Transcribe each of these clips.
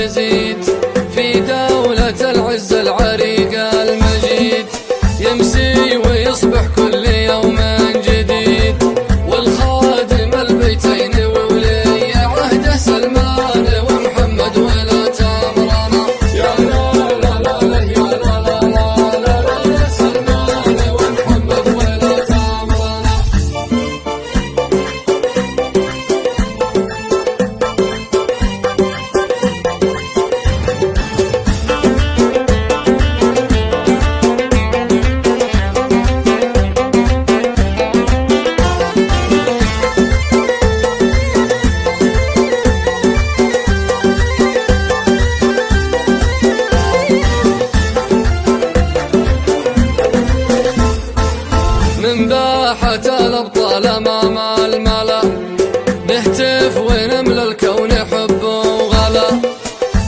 تزيد في دولة العز العريق المجيد، يمسي ويصبح كل يوم جديد، والخادم البيتين وولي عهده سلمان ومحمد ولا تامرنا. يا لا لا لا لا يا لا لا لا لا لا سلمان ومحمد ولا تامرنا. من باحة الأبطال أمام الملا، نهتف ونملى الكون حب وغلا،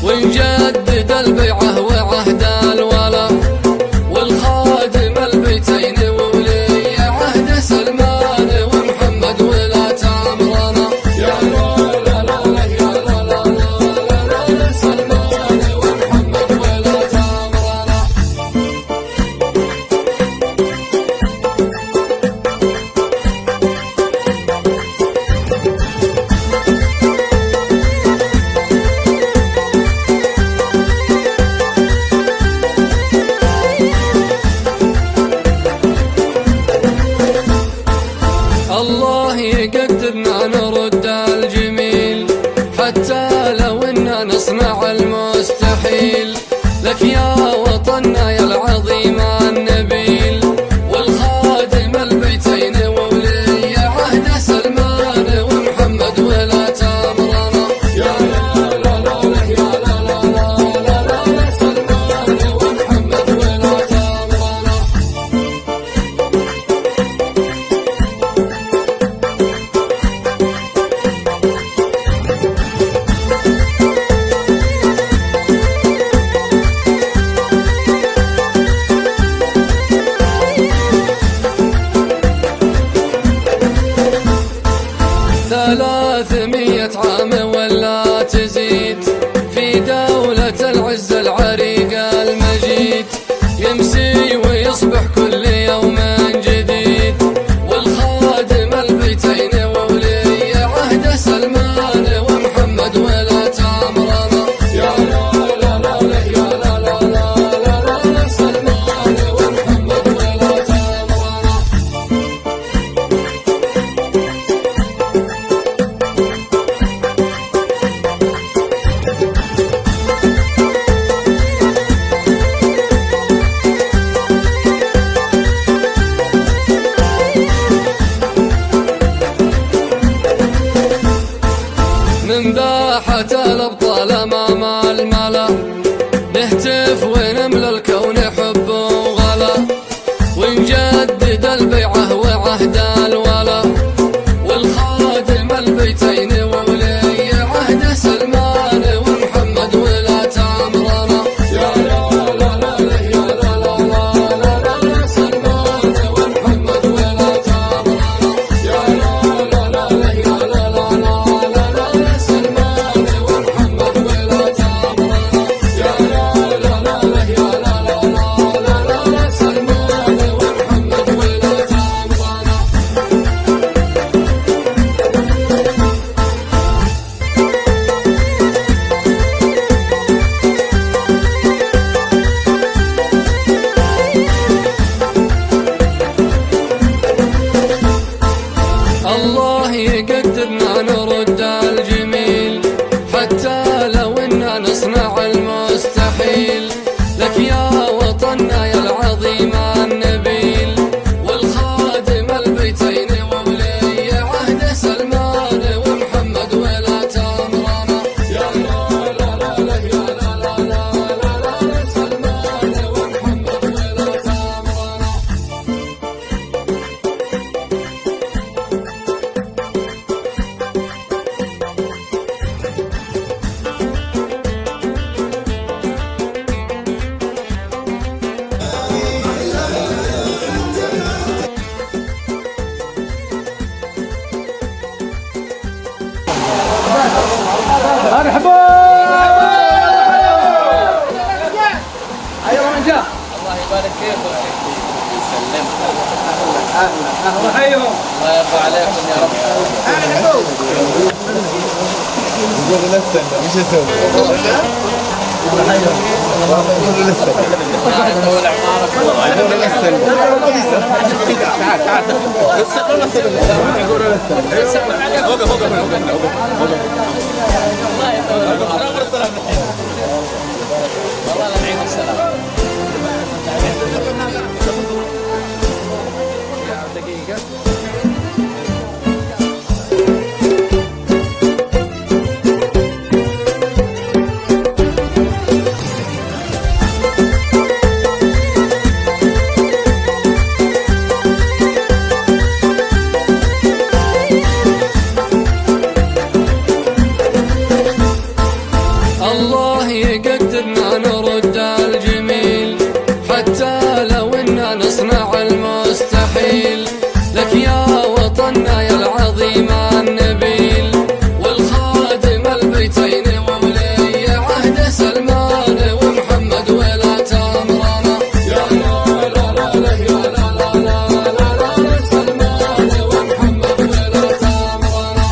ونجدد البيعة وعهد الولا، والخادم البيتين وولي عهد سلمان ومحمد ولا تامرنا. يا لا لا لا لا يا لا لا لا لا سلمان ومحمد ولا تامرنا. الله يقدرنا نرد الجميل، حتى لو إننا نصنع المستحيل، لك يا وطننا يا العظيم النبيل، والخادم البيتين وولي عهد سلمان ومحمد ولا تامرنا. يا لا لا لا لا يا لا لا لا لا لا سلمان ومحمد ولا تامرنا. ثلاثمية عام ولا تزيد في دولة العز العريق المجيد، يمسي ويصبح كل يوم جديد، والخادم البيتين وولي عهد سلمان ومحمد ولا تامرنا. يا لا لا لا لا يا لا لا لا لا سلمان ومحمد ولا تامرنا. من باحة الأبطال أمام الملا، نهتف ونملى الكون حب وغلا، ونجدد البيعة وعهد الولا، والخادم البيتين وولي عهد سلمان ومحمد ولا تامرنا. يا لا لا لا لا يا لا لا لا لا سلمان ومحمد ولا تامرنا. يا لا لا لا لا يا لا لا لا سلمان ومحمد ولا تامرنا. يا لا لا لا لا يا لا لا لا سلمان ومحمد ولا تامرنا. الله يقدرنا نرد الجميل، حتى لو إننا نصنع المستحيل، لك يا وطننا يا العظيم النبيل، والخادم البيتين وولي عهد سلمان ومحمد ولا تامرنا. يا لا لا لا لا يا لا لا لا لا سلمان ومحمد ولا تامرنا. مش اسوي الله يقدرنا نرد الجميل حتى لو إننا نصنع المستحيل لك يا وطننا يا العظيم النبيل والخادم البيتين وولي عهد سلمان ومحمد ولا تمرنا يا لا لا لا لا يا لا لا لا لا لا سلمان ومحمد ولا تمرنا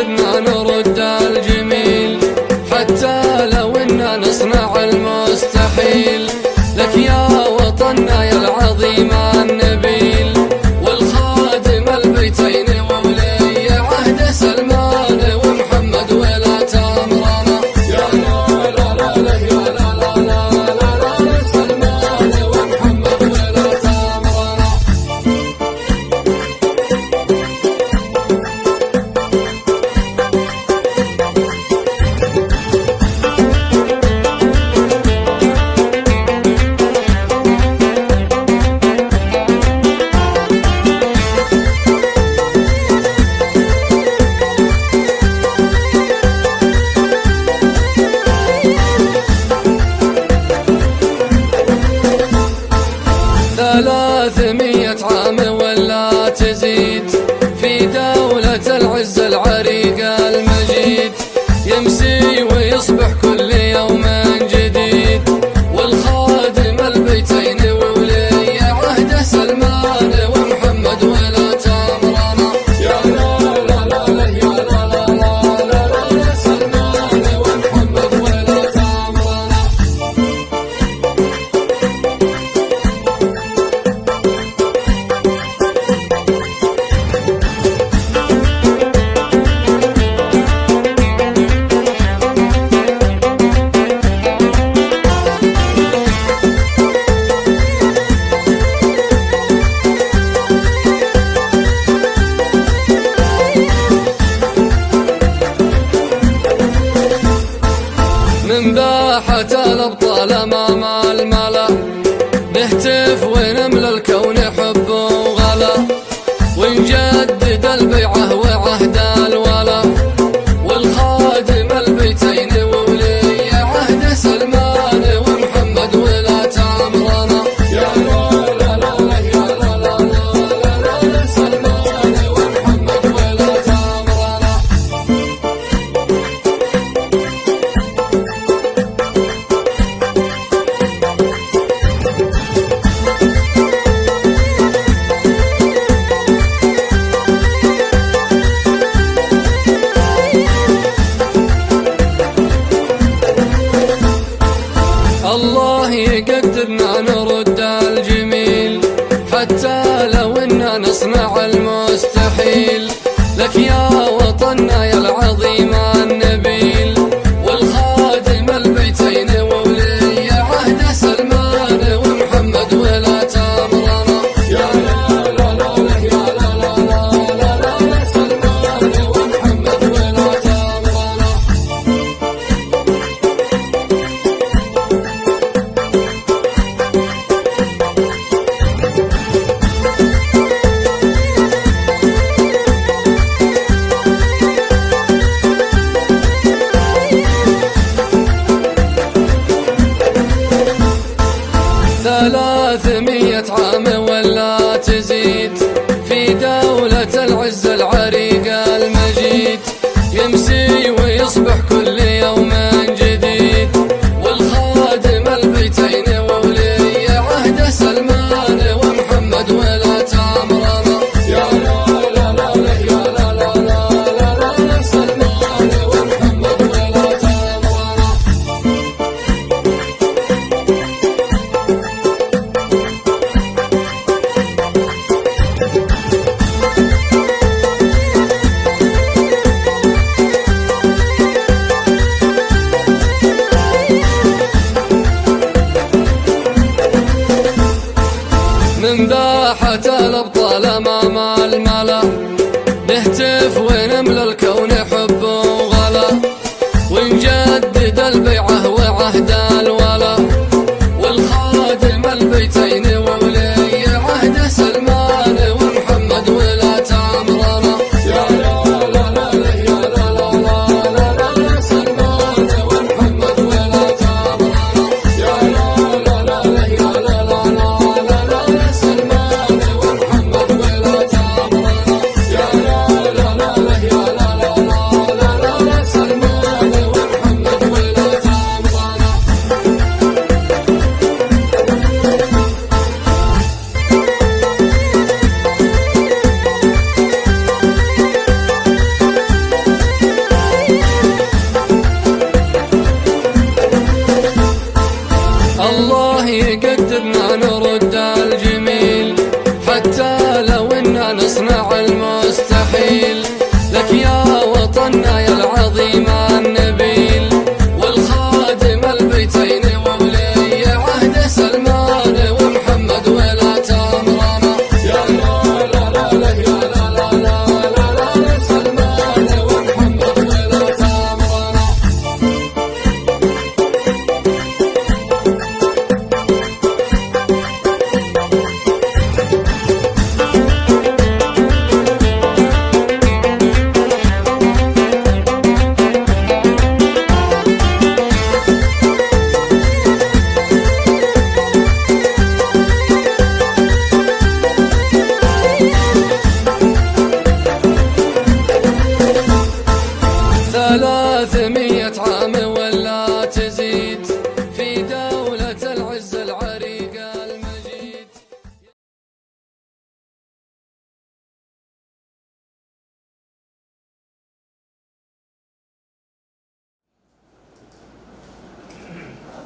قدرنا نرد الجميل، حتى لو إننا نصنع المستحيل. لك يا وطننا يا العظيم النبيل، والخادم البيتين وولي عهد سلمان ومحمد ولا تامرنا. يا لا لا لا لا يا لا لا لا لا لا سلمان ومحمد ولا تامرنا. ثلاثمية عام ولا تزيد في دولة العز العريق المجيد، يمسي ويصبح كل يوم جديد، والخادم البيتين وولي عهد سلمان ومحمد ولا تامرنا. يا لا لا لا لا يا لا لا لا لا لا سلمان ومحمد ولا تامرنا. من باحة الأبطال أمام الملا، نهتف ونملى الكون حب وغلا، ونجدد البيعة وعهد الولا، والخادم البيتين وولي عهد سلمان ومحمد ولا تامرنا. يا لا لا لا لا يا لا لا لا لا لا سلمان ومحمد ولا تامرنا. الله يقدرنا نرد الجميل، حتى لو إننا نصنع المستحيل. لك يا وطننا يا العظيم النبيل، والخادم البيتين وولي عهد سلمان ومحمد ولا تامرنا. يا لا لا لا لا يا لا لا لا لا لا سلمان ومحمد ولا تامرنا. ثلاثمية عام ولا تزيد في دولة العز العريق المجيد، يمسي ويصبح كل يوم جديد، والخادم البيتين وولي عهد سلمان ومحمد ولا تامرنا. يا لا لا لا لا يا لا لا لا لا لا سلمان ومحمد ولا تامرنا. من باحة الأبطال أمام الملا، نهتف ونملى الكون حب وغلا، ونجدد البيعة وعهد الولا، والخادم البيتين وولي عهد سلمان ومحمد ولا تامرنا. يا لا لا لا لا يا لا لا لا لا لا سلمان ومحمد ولا تامرنا. يا لا لا لا لا يا لا لا لا لا لا سلمان ومحمد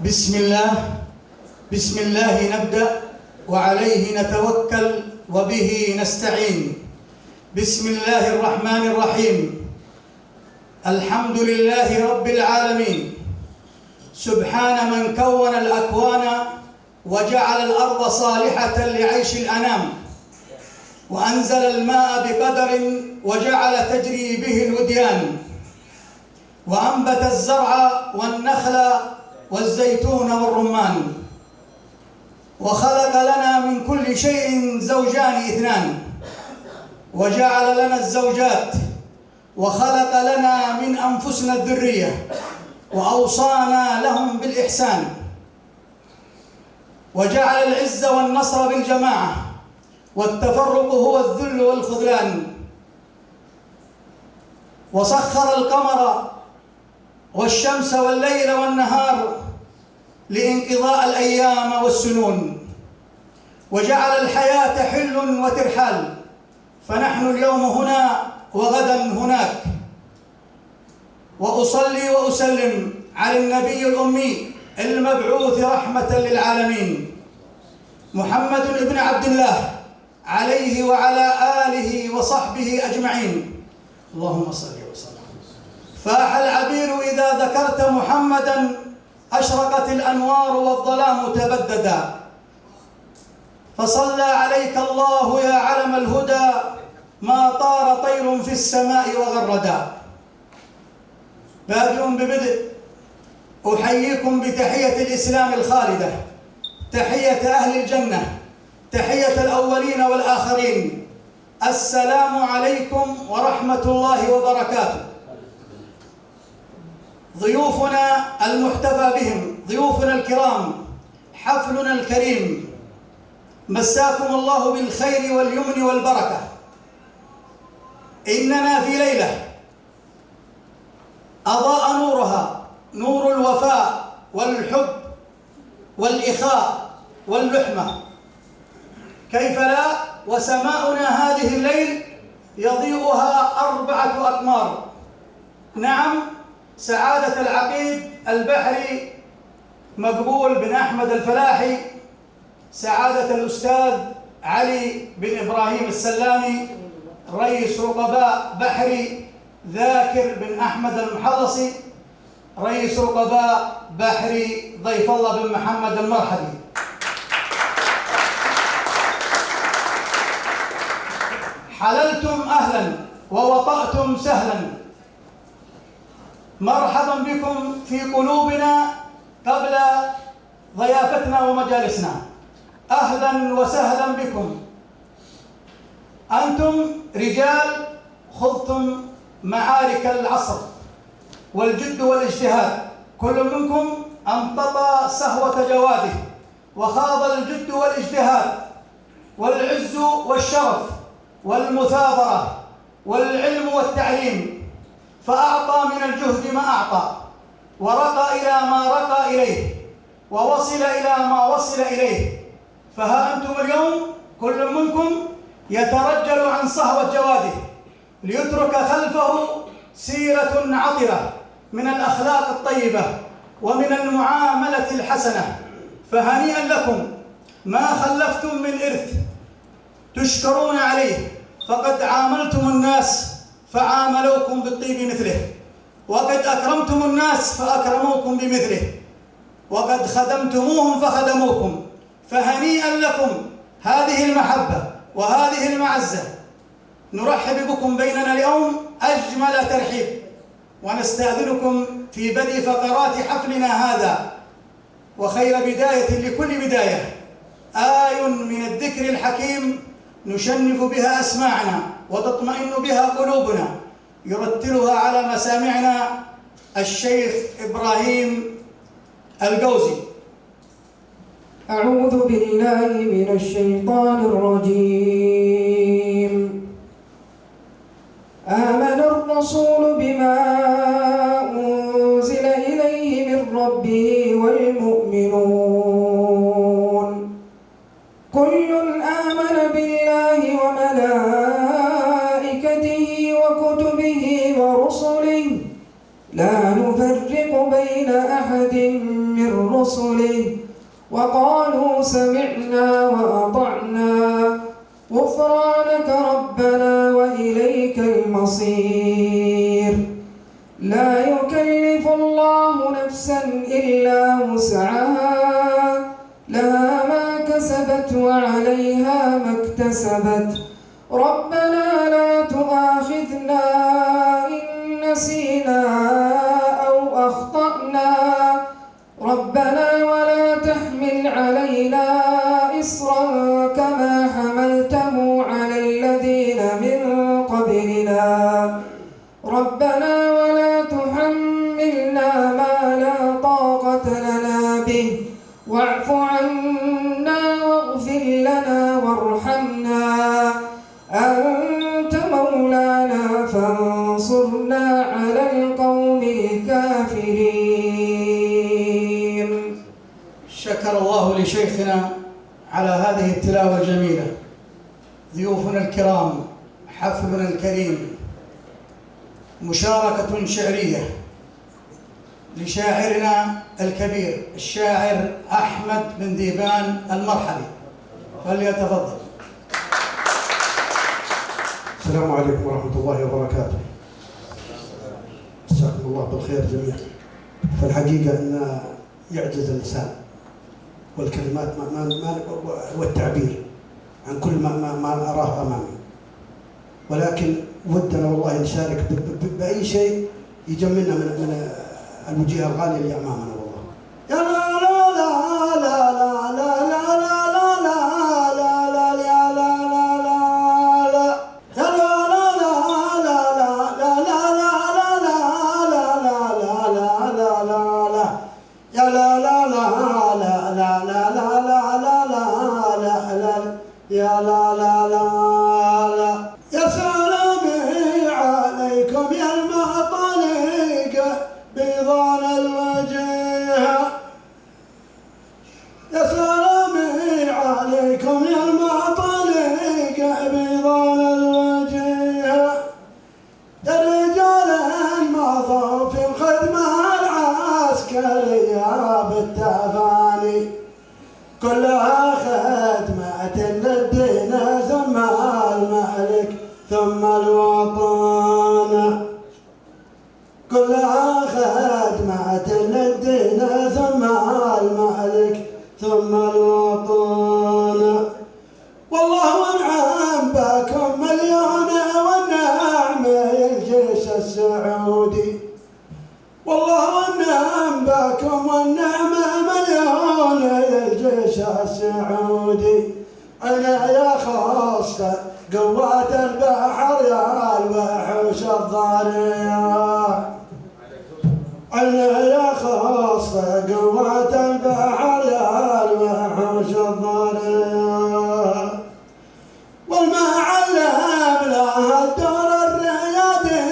بسم الله نبدأ وعليه نتوكل وبه نستعين. بسم الله الرحمن الرحيم. الحمد لله رب العالمين، سبحان من كون الأكوان وجعل الأرض صالحة لعيش الأنام، وأنزل الماء بقدر وجعل تجري به الوديان، وأنبت الزرع والنخل والزيتون والرمان، وخلق لنا من كل شيء زوجان اثنان، وجعل لنا الزوجات، وخلق لنا من أنفسنا الذرية، وأوصانا لهم بالإحسان، وجعل العز والنصر بالجماعة، والتفرق هو الذل والخذلان، وسخر القمر والشمس والليل والنهار لانقضاء الأيام والسنون، وجعل الحياة حل وترحال، فنحن اليوم هنا وغدا هناك. وأصلي وأسلم على النبي الأمي المبعوث رحمة للعالمين، محمد بن عبد الله، عليه وعلى آله وصحبه أجمعين. اللهم صل وسلم. فاح العبير إذا ذكرت محمدا، أشرقت الأنوار والظلام تبددا، فصلى عليك الله يا علم الهدى، ما طار طير في السماء وغردا. بادئ ببدء أحييكم بتحية الإسلام الخالدة، تحية أهل الجنة، تحية الأولين والآخرين. السلام عليكم ورحمة الله وبركاته. ضيوفنا المحتفى بهم، ضيوفنا الكرام، حفلنا الكريم، مساكم الله بالخير واليمن والبركة. إننا في ليلة أضاء نورها نور الوفاء والحب والإخاء واللحمة، كيف لا؟ وسماؤنا هذه الليل يضيئها 4 أقمار. نعم، سعادة العقيد البحري مقبول بن أحمد الفلاحي، سعادة الأستاذ علي بن إبراهيم السلامي، رئيس رقباء بحري ذاكر بن أحمد المحلصي، رئيس رقباء بحري ضيف الله بن محمد المرحبي. حللتم أهلا ووطأتم سهلا، مرحبا بكم في قلوبنا قبل ضيافتنا ومجالسنا. أهلا وسهلا بكم. أنتم رجال خضتم معارك العصر والجد والاجتهاد، كل منكم أمتطى سهوة جواده وخاض الجد والاجتهاد والعز والشرف والمثابرة والعلم والتعليم، فأعطى من الجهد ما أعطى، ورقى إلى ما رقى إليه، ووصل إلى ما وصل إليه. فها أنتم اليوم كل منكم يترجل عن صهوة جواده ليترك خلفه سيرة عطرة من الأخلاق الطيبة ومن المعاملة الحسنة. فهنيئا لكم ما خلفتم من إرث تشكرون عليه، فقد عاملتم الناس فعاملوكم بالطيب مثله، وقد أكرمتم الناس فأكرموكم بمثله، وقد خدمتموهم فخدموكم. فهنيئا لكم هذه المحبة وهذه المعزة. نرحب بكم بيننا اليوم أجمل ترحيب، ونستأذنكم في بدء فقرات حفلنا هذا. وخير بداية لكل بداية آي من الذكر الحكيم نشنف بها أسماعنا وتطمئن بها قلوبنا، يرتلها على مسامعنا الشيخ إبراهيم الجوزي. أعوذ بالله من الشيطان الرجيم. آمن الرسول بما أنزل إليه من ربه والمؤمنون، كل آمن بالله وملائكته وكتبه ورسله لا نفرق بين أحد من رسله وقالوا سمعنا وأطعنا غفرانك ربنا وإليك المصير. لا يكلف الله نفسا إلا وسعها، لها ما كسبت وعليها ما اكتسبت. ربنا لا تؤاخذنا إن نسينا أو أخطأنا، ربنا ولا تحمل علينا إصرا كما حملته على الذين من قبلنا، ربنا ولا تحملنا ما لا طاقة لنا به، واعف عنا واغفر لنا وارحمنا، أنت مولانا فانصرنا على القوم الكافرين. شكر الله لشيخنا على هذه التلاوة الجميلة. ضيوفنا الكرام، حفلنا الكريم، مشاركة شعرية لشاعرنا الكبير الشاعر أحمد بن ذيبان المرحبي، فليتفضل. السلام عليكم ورحمة الله وبركاته. مساكم الله بالخير جميعا. فالحقيقة أن يعجز اللسان والكلمات والتعبير عن كل ما أراه أمامي، ولكن ودنا والله نشارك بأي شيء يجملنا من الوجيه الغالية اللي أمامنا. والله يا لا لا لا لا لا لا لا لا لا لا يا لا لا لا لا. يا سلامي عليكم يا المطالق بيضان الوجه، يا سلامي عليكم يا المطالق بيضان الوجه، يا رجال مضوا في الخدمة العسكرية بالتفاني، كلها خدمة للدين ثم الملك ثم الوطن، كلها خدمة للدين ثم الملك ثم الوطن. والله انعم بكم مليون والنعمة الجيش السعودي، والله انعم بكم والنعمة مليون الجيش السعودي. أنا يا خاصة قوات البحر يا الوحوش الضارية، أنا يا خاصة قوات البحر يا الوحوش الضارية. والمعلم لها الدور الريادي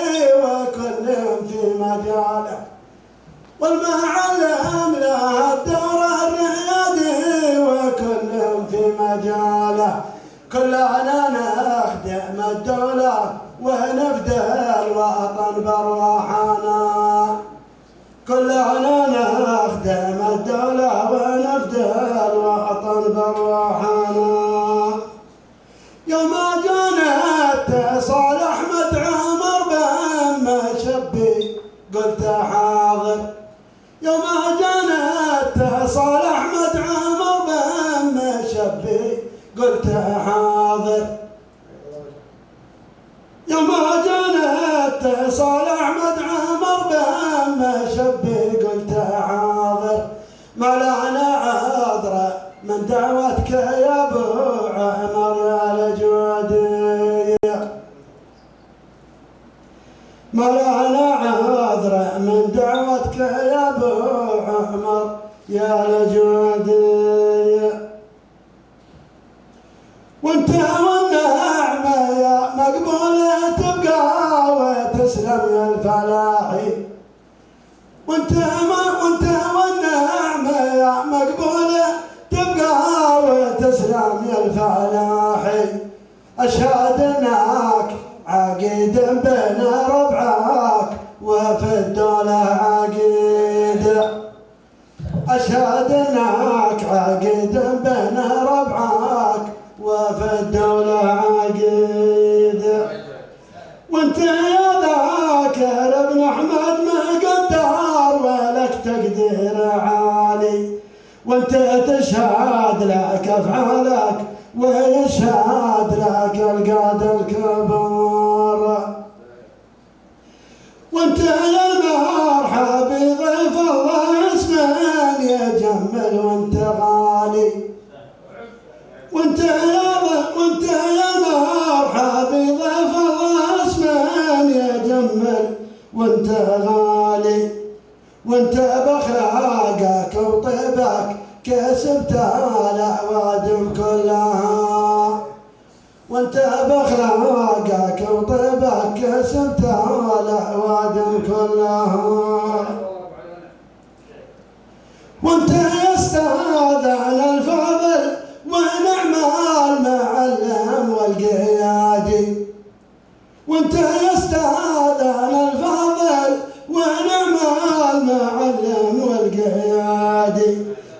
وكل في مجاله، والمعلم لها الدور الريادي وكل في مجاله. كلنا نخدم الدولة ونفدي الوطن برواحنا، كلنا نخدم الدولة ونفدي الوطن برواحنا. يوم جانا اتصال أحمد عمر بن شبي قلت حاضر، يوم جانا اتصال أحمد عمر بن شبي قلت حاضر، يوم جانا اتصال أحمد عمر بن شبي قلت حاضر. ما لنا عذر من دعوتك يا ابو عمر يا الجودية، ما لنا عذر من دعوتك يا ابو عمر يا الجودية. وانت والنعمة يا مقبولة تبقى وتسلم يا الفلاحي، وانت والنعمة يا مقبولة تبقى وتسلم يا الفلاحي. أشهد انك عقيد بين ربعك وفي الدولة عقيد. أشهد إنك عقيد بين ربعك وفي الدولة عقيد. وانت يا ذاكر ابن أحمد مقدر ولك تقدير عالي، وانت تشهد لك أفعالك ويشهد لك القاد الكبار. وانت يا المرحب ضيف الله اسمين يجمل وانت غالي. وانت يا مرحب ضيف الله اسمين يجمل وانت غالي. وانت باخلاقك وطيبك كسبت الأوادم كلها. وانت باخلاقك وطيبك كسبت الأوادم كلها. وانت يا استاذ على الفضل ونعم المعلم والقيادي. وانت يا استاذ على الفضل ونعم المعلم والقيادي.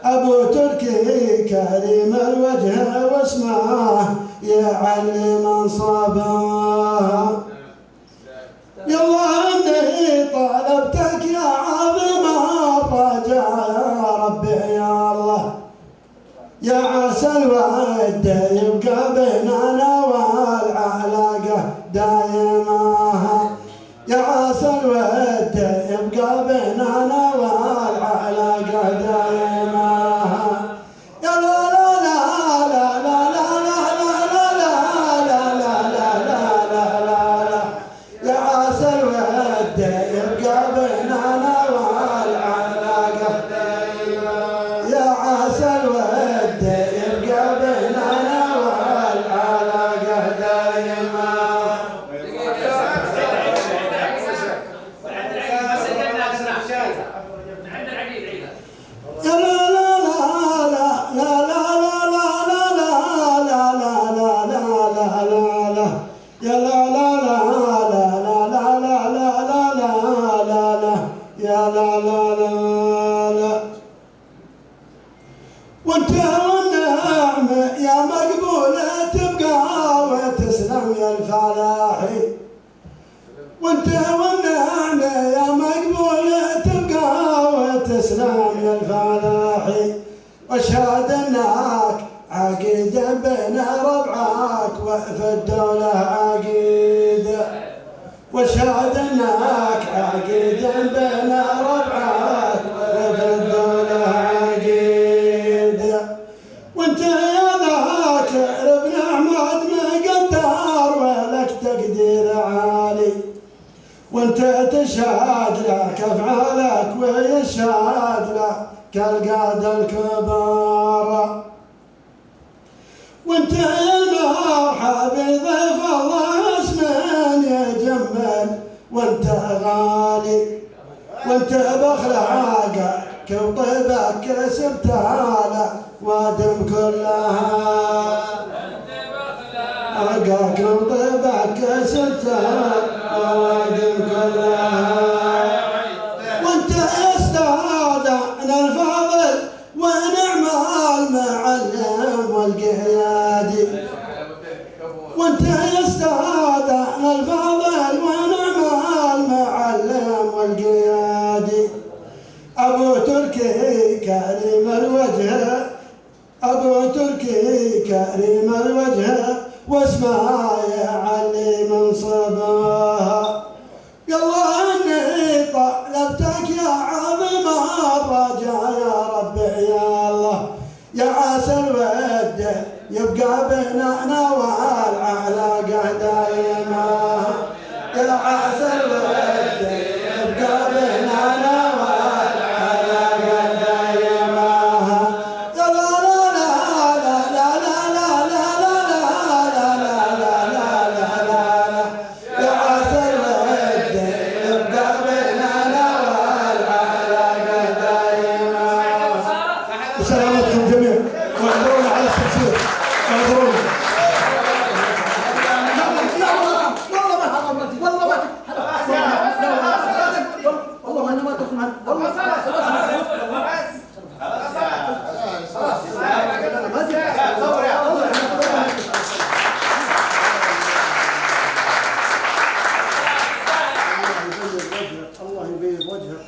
أبو تركي كريم الوجه واسمه يعلي منصبه. يلا إني طلبتك يا عظيم الرجاء يا ربي يا الله، يا عسى الود يبقى بيننا والعلاقة دائمة. يا عسى الود يبقى بيننا والعلاقة دائمة. يا لا لا لا لا لا لا لا لا لا لا لا لا لا لا. يا عسى الود يبقى بيننا والعلاقة دائمة. يا عسى الود يبقى بيننا والعلاقة دائمة. وانت والنعم يا مقبولة تبقى وتسلم يا الفلاحي. وانت والنعم يا مقبولة تبقى وتسلم يا الفلاحي. واشهد انك عقيد بين ربعك وفي الدولة عقيد. واشهد انك عقيد بين ربعك وفي الدولة عقيد. وانت يا ذاكر ابن احمد مقدر ولك تقدير عالي. وانت تشهد لك افعالك ويشهد لك القاد الكبار. وانت يا المرحب ضيف الله اسمين يجمل وانت غالي. وانت باخلاقك وطيبك كسبت الأوادم كلها. حقك وطيبك كسبت الأوادم كلها. وانت يا استاذنا الفاضل ونعم المعلم والقيادي. وانت يا استاذنا الفاضل ونعم المعلم والقيادي. أبو تركي كريم الوجه، أبو تركي كريم الوجه واسمه يعلي منصبه. يلا إني طلبتك يا عظيم الرجاء يا ربي يا الله، يا عسى الود يبقى بيننا والعلاقة دائمة. يا عسى الود يبقى بيننا والعلاقة دائمة. يا لا لا لا لا لا لا لا لا لا لا لا لا. يا عسى الود يبقى بيننا والعلاقة دائمة. سلامتكم جميعا واعذرونا على التقصير، اعذرونا. الله يبيض وجهك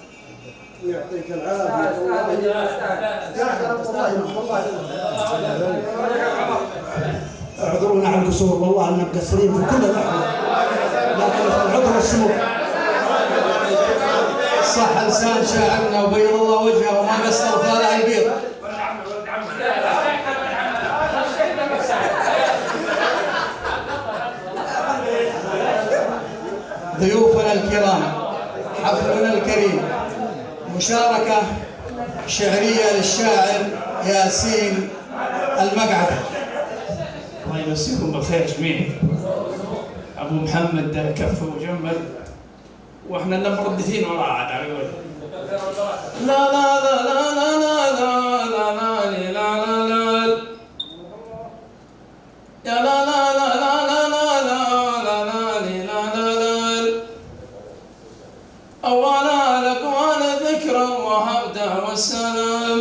ويعطيك العافيه. والله اعذرونا على القصور، والله اننا مقصرين في كل الاحوال، لكن العذر السمو. صح لسان شاعرنا وبيض الله وجهه وما قصر فالح البيض. ضيوفنا الكرام، حفلنا الكريم، مشاركة شعرية للشاعر ياسين المقعدة. الله يمسيكم بالخير جميعا. ابو محمد كف وجمل واحنا اللي مرددين وراه عاد على قولي. لا لا لا لا لا لا لا لا لا لا لا يا لا لا لا لا لا لا لا لا لا لا أولا لك وانا ذكرا وهبدا والسلام.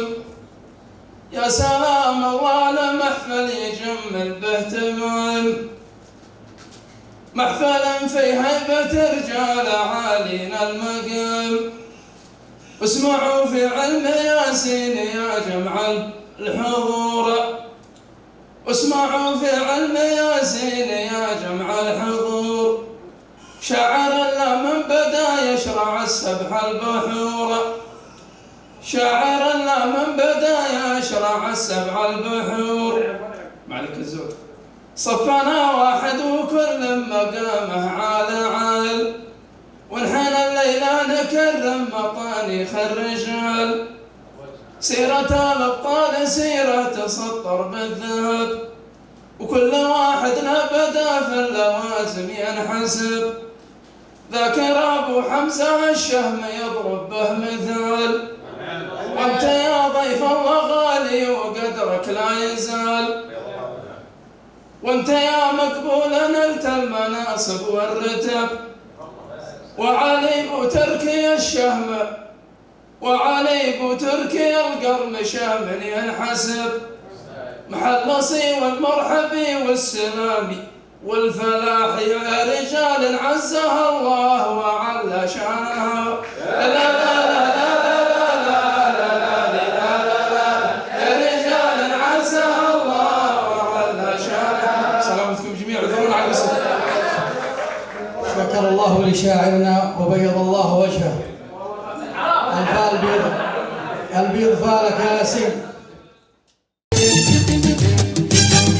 يا سلام الله على محفل يجمل به تمام، محفلا في هيبة رجال عالينا المقام. اسمعوا في علم ياسين يا جمع الحضور، اسمعوا في علم ياسين يا جمع الحضور. شعر لا من بدا يشرع السبح البحور، شعر لا من بدا يشرع السبع البحور. مالك الزود صفنا واحد وكل مقامه عال عال، ونحن الليلة نكرم مطانيخ الرجال. سيرة الأبطال سيرة تسطر بالذهب، وكل واحد بدا في اللوازم ينحسب. ذاكر أبو حمزة الشهم يضرب به مثال، وانت يا ضيف الله غالي وقدرك لا يزال. وانت يا مقبول نلت المناصب والرتب، وعلي بتركي الشهم، وعلي بتركي القرن شهم ينحسب. محلصي والمرحبي والسلامي والفلاح يا رجال عزها الله وعلى شانها. لا لا لا لا شكر الله لشاعرنا وبيض الله وجهه. الفال بيض، البيض فالك يا ياسين.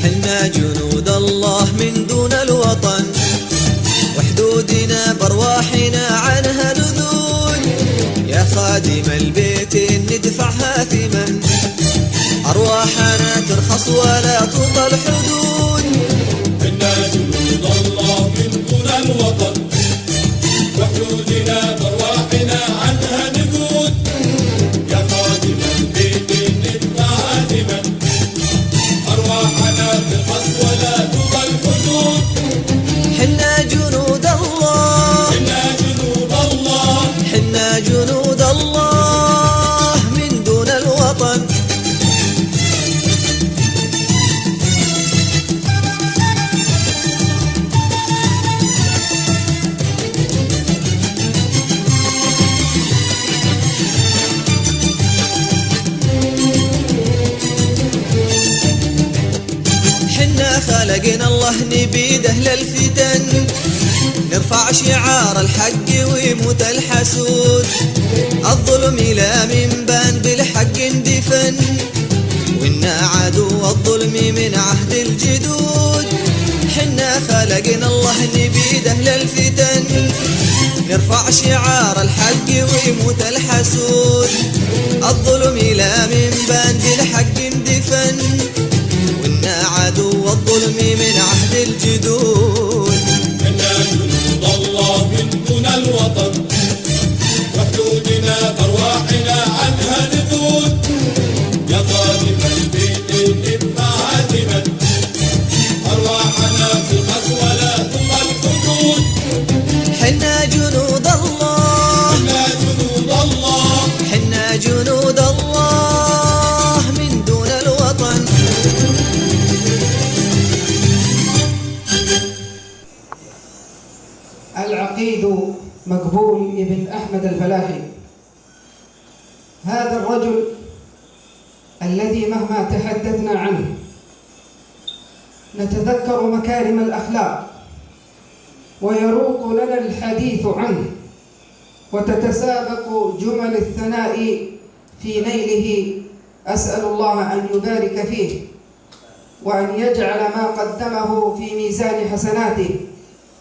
حنا جنود الله من دون الوطن، وحدودنا بارواحنا عنها نذول. يا خادم البيت ندفعها ثمن، ارواحنا ترخص ولا تطل حدود. حنا جنود الله من دون الوطن، وحدودنا بارواحنا عنها نذود. يا خادم البيت ندفعها ثمن، ارواحنا ترخص ولا تطل حدود. حنا جنود الله، حنا جنود الله، حنا جنود الله من دون الوطن. حنا خلقنا الله نبيد أهل الفتن، نرفع شعار الحق ويموت الحسود. الظلم لا من بان بالحق اندفن، وإنا عدو الظلم من عهد الجدود. حنا خلقنا الله نبيد أهل الفتن، نرفع شعار الحق ويموت الحسود. الظلم لا من بان بالحق اندفن، وإنا عدو الظلم من عهد الجدود. حنا جنود الله من دون الوطن، وحدودنا بارواحنا عنها نذود. يا خادم البيت ندفعها ثمن، ارواحنا ترخص ولا تطل حدود. حنا جنود الله، حنا جنود الله، بن أحمد الفلاحي. هذا الرجل الذي مهما تحدثنا عنه نتذكر مكارم الأخلاق ويروق لنا الحديث عنه وتتسابق جمل الثناء في نيله. أسأل الله أن يبارك فيه وأن يجعل ما قدمه في ميزان حسناته،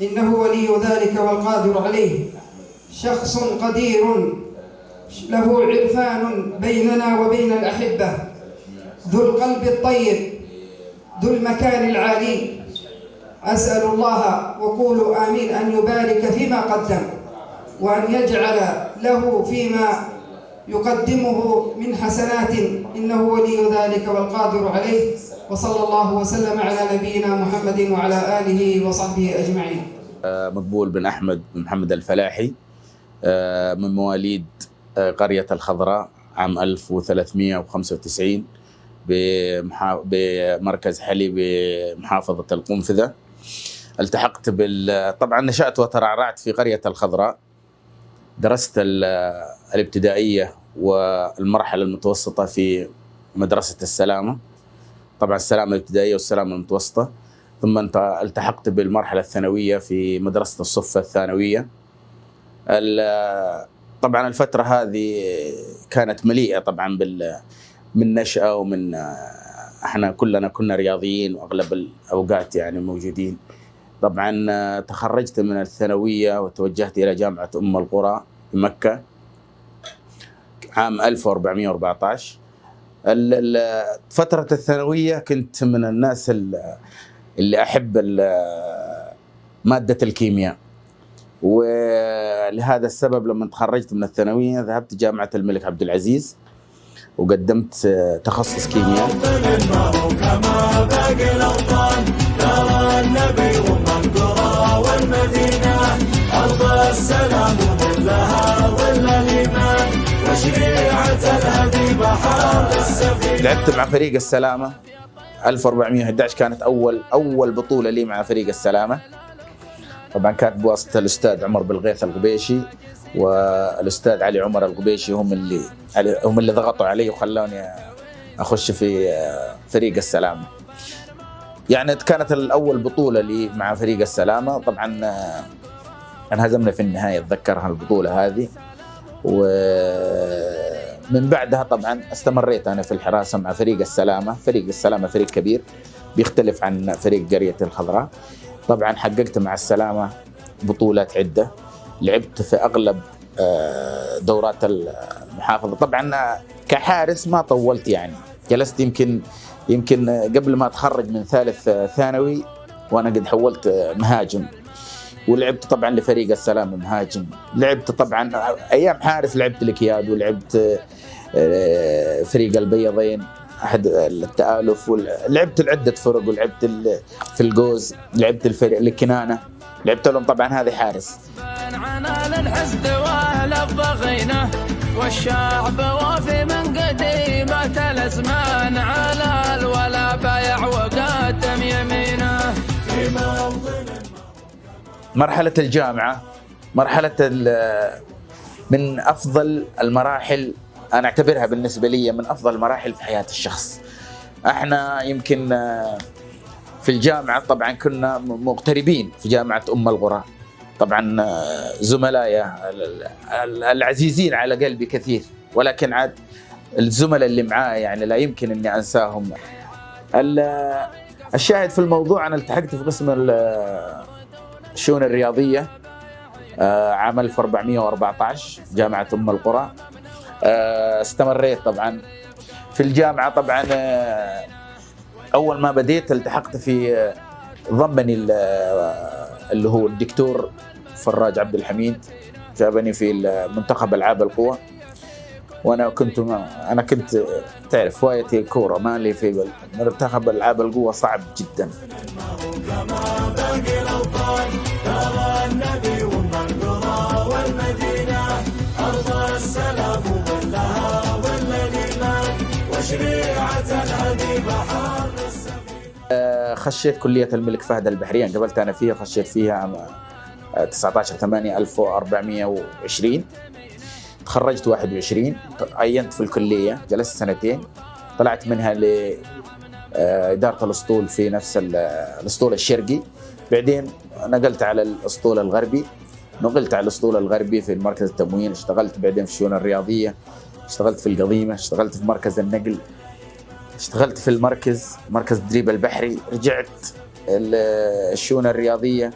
إنه ولي ذلك والقادر عليه. شخص قدير له عرفان بيننا وبين الأحبة، ذو القلب الطيب، ذو المكان العالي. أسأل الله وقولوا آمين أن يبارك فيما قدم وأن يجعل له فيما يقدمه من حسنات، إنه ولي ذلك والقادر عليه. وصلى الله وسلم على نبينا محمد وعلى آله وصحبه أجمعين. مقبول بن أحمد بن محمد الفلاحي، من مواليد قرية الخضراء عام 1395 بمركز حلي بمحافظة القنفذة. التحقت طبعا نشأت وترعرعت في قرية الخضراء. درست الابتدائية والمرحلة المتوسطة في مدرسة السلامة، طبعا السلامة الابتدائية والسلامة المتوسطة، ثم التحقت بالمرحلة الثانوية في مدرسة الصفة الثانوية. طبعا الفترة هذه كانت مليئة طبعا من نشأة ومن احنا كلنا كنا رياضيين واغلب الاوقات يعني موجودين. طبعا تخرجت من الثانوية وتوجهت الى جامعة ام القرى في مكة عام 1414. فترة الثانوية كنت من الناس اللي احب مادة الكيمياء، ولهذا السبب لما تخرجت من الثانوية ذهبت جامعة الملك عبد العزيز وقدمت تخصص كيمياء. لعبت مع فريق السلامة 1411، كانت أول بطولة لي مع فريق السلامة. طبعا كانت بواسطة الأستاذ عمر بالغيث القبيشي والأستاذ علي عمر القبيشي، هم اللي ضغطوا علي وخلوني أخش في فريق السلامة. يعني كانت الأول بطولة لي مع فريق السلامة. طبعا انهزمنا في النهاية، أتذكرها البطولة هذه. ومن بعدها طبعا استمريت أنا في الحراسة مع فريق السلامة. فريق السلامة فريق كبير بيختلف عن فريق قرية الخضراء. طبعا حققت مع السلامة بطولات عدة، لعبت في أغلب دورات المحافظة. طبعا كحارس ما طولت، يعني جلست يمكن قبل ما أتخرج من ثالث ثانوي وأنا قد حولت مهاجم، ولعبت طبعا لفريق السلامة مهاجم. لعبت طبعا أيام حارس لعبت الكياد، ولعبت فريق البيضين أحد التآلف، لعبت العدة فرق، ولعبت في الجوز، لعبت الفريق الكنانة، لعبت لهم طبعا هذه حارس. والشعب وافي من قديمة الأزمان على الولا بايع وقدم يمينه. مرحلة الجامعة من أفضل المراحل، أنا أعتبرها بالنسبة لي من أفضل المراحل في حياة الشخص. احنا يمكن في الجامعة طبعا كنا مغتربين في جامعة أم القرى. طبعا زملائي العزيزين على قلبي كثير، ولكن عاد الزملاء اللي معاي يعني لا يمكن أني أنساهم. الشاهد في الموضوع أنا التحقت في قسم الشؤون الرياضية عام 1414 جامعة أم القرى. استمريت طبعا في الجامعة. طبعا أول ما بديت التحقت في ضمني اللي هو الدكتور فراج عبد الحميد، جابني في منتخب ألعاب القوى. وأنا كنت تعرف هوايتي الكورة، ما لي في منتخب ألعاب القوى صعب جدا. خشيت كلية الملك فهد البحرية، قبلت أنا فيها، خشيت فيها 19/8/1420. تخرجت 21، عينت في الكلية، جلست 2 سنين، طلعت منها لإدارة الأسطول في نفس الأسطول الشرقي. بعدين نقلت على الأسطول الغربي، نقلت على الأسطول الغربي في مركز التموين. اشتغلت بعدين في الشؤون الرياضية، اشتغلت في القضيمة، اشتغلت في مركز النقل، اشتغلت في مركز التدريب البحري، رجعت الشؤون الرياضية.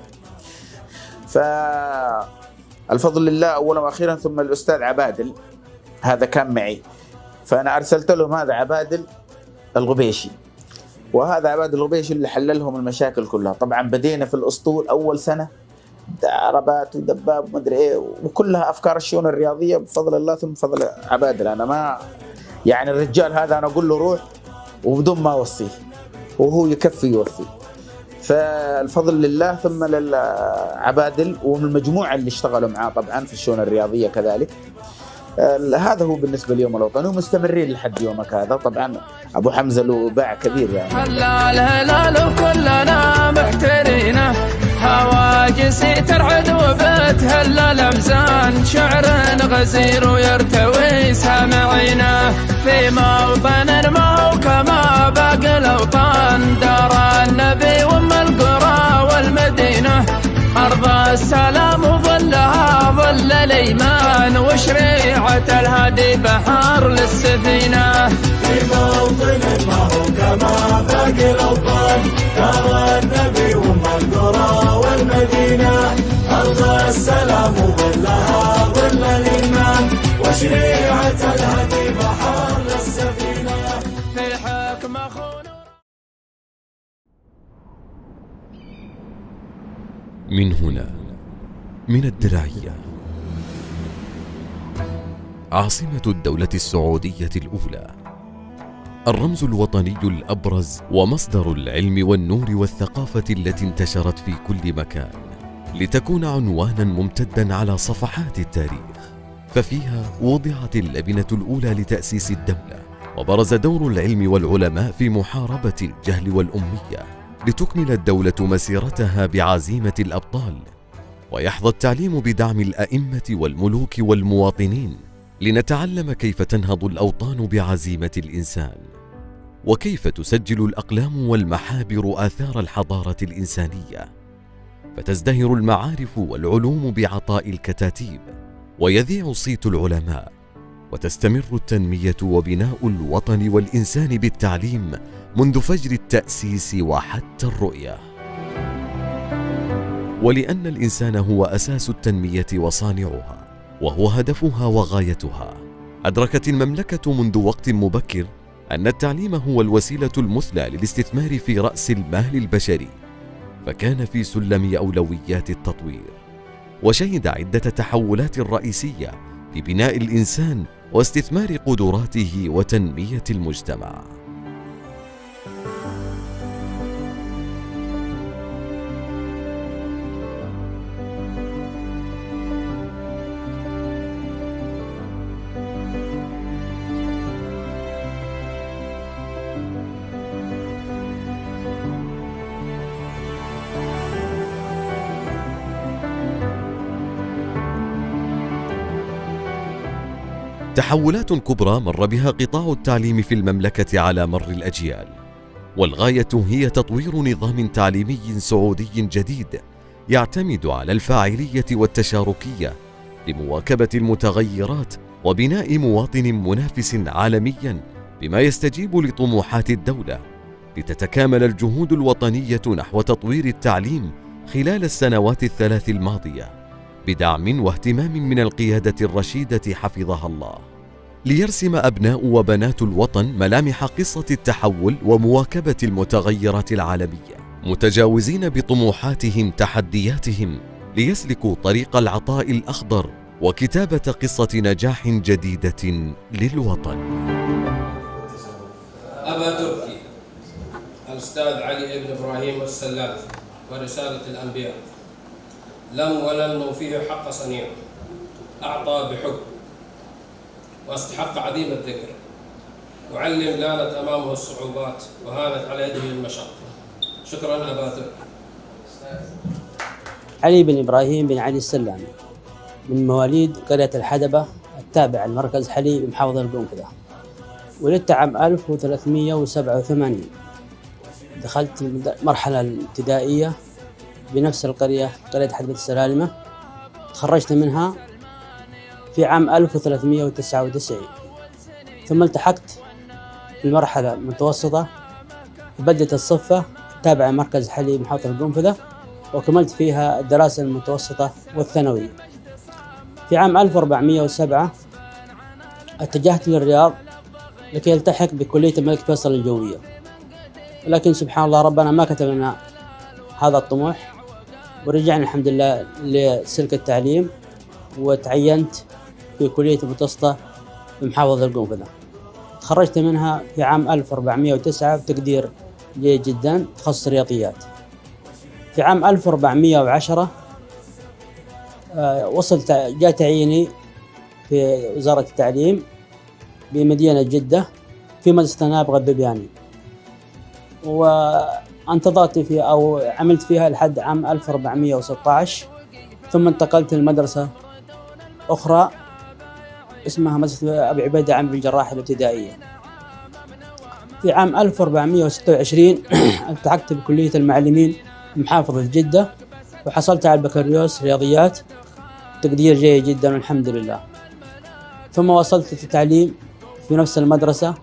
فالفضل لله أولا وأخيرا. ثم الأستاذ عبادل هذا كان معي، فأنا أرسلت لهم هذا عبادل الغبيشي، وهذا عبادل الغبيشي اللي حل لهم المشاكل كلها. طبعا بدينا في الأسطول أول سنة عربات ودباب ومدري إيه، وكلها أفكار الشؤون الرياضية بفضل الله ثم بفضل عبادل. أنا ما يعني الرجال هذا أنا أقول له روح وبدون ما أوصيه، وهو يكفي يوفي. فالفضل لله ثم للعبادل ومن المجموعة اللي اشتغلوا معاه طبعا في الشؤون الرياضية كذلك. هذا هو بالنسبة ليوم الوطني، ومستمرين لحد يومك هذا. طبعا أبو حمزة له باع كبير يعني. هلا الهلال وكلنا محترينه، هواجسي ترعد وبتهلا الأمزان، شعر غزير ويرتوي سامعينه، في موطن ما هو كما باقي الأوطان، دار النبي وام القرى والمدينة، أرض السلام وظلها ظل الإيمان، وشريعة الهادي بحر للسفينة، في موطن ما هو كما باقي الأوطان، دار النبي وام القرى والمدينة، أرض السلام وظلها ظل الإيمان، وشريعة الهادي بحر للسفينة، في حكمة خنوع. من هنا، من الدرعية، عاصمة الدولة السعودية الأولى، الرمز الوطني الأبرز ومصدر العلم والنور والثقافة التي انتشرت في كل مكان لتكون عنوانا ممتدا على صفحات التاريخ. ففيها وضعت اللبنة الأولى لتأسيس الدولة، وبرز دور العلم والعلماء في محاربة الجهل والأمية، لتكمل الدولة مسيرتها بعزيمة الأبطال، ويحظى التعليم بدعم الأئمة والملوك والمواطنين، لنتعلم كيف تنهض الأوطان بعزيمة الإنسان، وكيف تسجل الأقلام والمحابر آثار الحضارة الإنسانية، فتزدهر المعارف والعلوم بعطاء الكتاتيب، ويذيع صيت العلماء، وتستمر التنمية وبناء الوطن والإنسان بالتعليم منذ فجر التأسيس وحتى الرؤية. ولأن الإنسان هو أساس التنمية وصانعها، وهو هدفها وغايتها، أدركت المملكة منذ وقت مبكر أن التعليم هو الوسيلة المثلى للاستثمار في رأس المال البشري، فكان في سلم أولويات التطوير، وشهد عدة تحولات رئيسية في بناء الإنسان واستثمار قدراته وتنمية المجتمع. تحولات كبرى مر بها قطاع التعليم في المملكة على مر الأجيال، والغاية هي تطوير نظام تعليمي سعودي جديد يعتمد على الفاعلية والتشاركية لمواكبة المتغيرات وبناء مواطن منافس عالميا بما يستجيب لطموحات الدولة، لتتكامل الجهود الوطنية نحو تطوير التعليم خلال السنوات الثلاث الماضية بدعم واهتمام من القيادة الرشيدة حفظها الله، ليرسم أبناء وبنات الوطن ملامح قصة التحول ومواكبة المتغيرات العالمية، متجاوزين بطموحاتهم تحدياتهم، ليسلكوا طريق العطاء الأخضر وكتابة قصة نجاح جديدة للوطن. أبا تركي الأستاذ علي بن إبراهيم السلاف ورسالة الأنبياء، لم ولن نوفيه حق صنيعه، أعطى بحب واستحق عظيم الذكر، وعلم لانت أمامه الصعوبات وهانت على يده المشقة. شكرا أبا تركي. علي بن إبراهيم بن علي السلامي، من مواليد قرية الحدبة التابعة لمركز حلي بمحافظة القنفذة. ولدت عام 1387. دخلت المرحلة الابتدائية بنفس القرية، قرية حدبة السلالمة. تخرجت منها في عام 1399. ثم التحقت في المرحلة المتوسطة ببلدة الصفة التابعة لمركز حلي بمحافظة القنفذة، وكملت فيها الدراسة المتوسطة والثانوية. في عام 1407 اتجهت للرياض لكي التحق بكلية الملك فيصل الجوية، ولكن سبحان الله ربنا ما كتب لنا هذا الطموح، ورجعنا الحمد لله لسلك التعليم، وتعينت في كلية المتوسطة بمحافظة القنفذة. تخرجت منها في عام 1409 بتقدير جيد جدا، تخصص رياضيات. في عام 1410 جاء تعييني في وزارة التعليم بمدينة جدة في مدرسة نابغة البيبياني، وانتظرت فيها أو عملت فيها لحد عام 1416. ثم انتقلت لمدرسة أخرى اسمها مدرسة أبي عبيدة عامر بن جراح الابتدائية. في عام 1426 التحقت بكلية المعلمين بمحافظة جدة، وحصلت على البكالوريوس رياضيات تقدير جيد جدا والحمد لله. ثم وصلت للتعليم في نفس المدرسة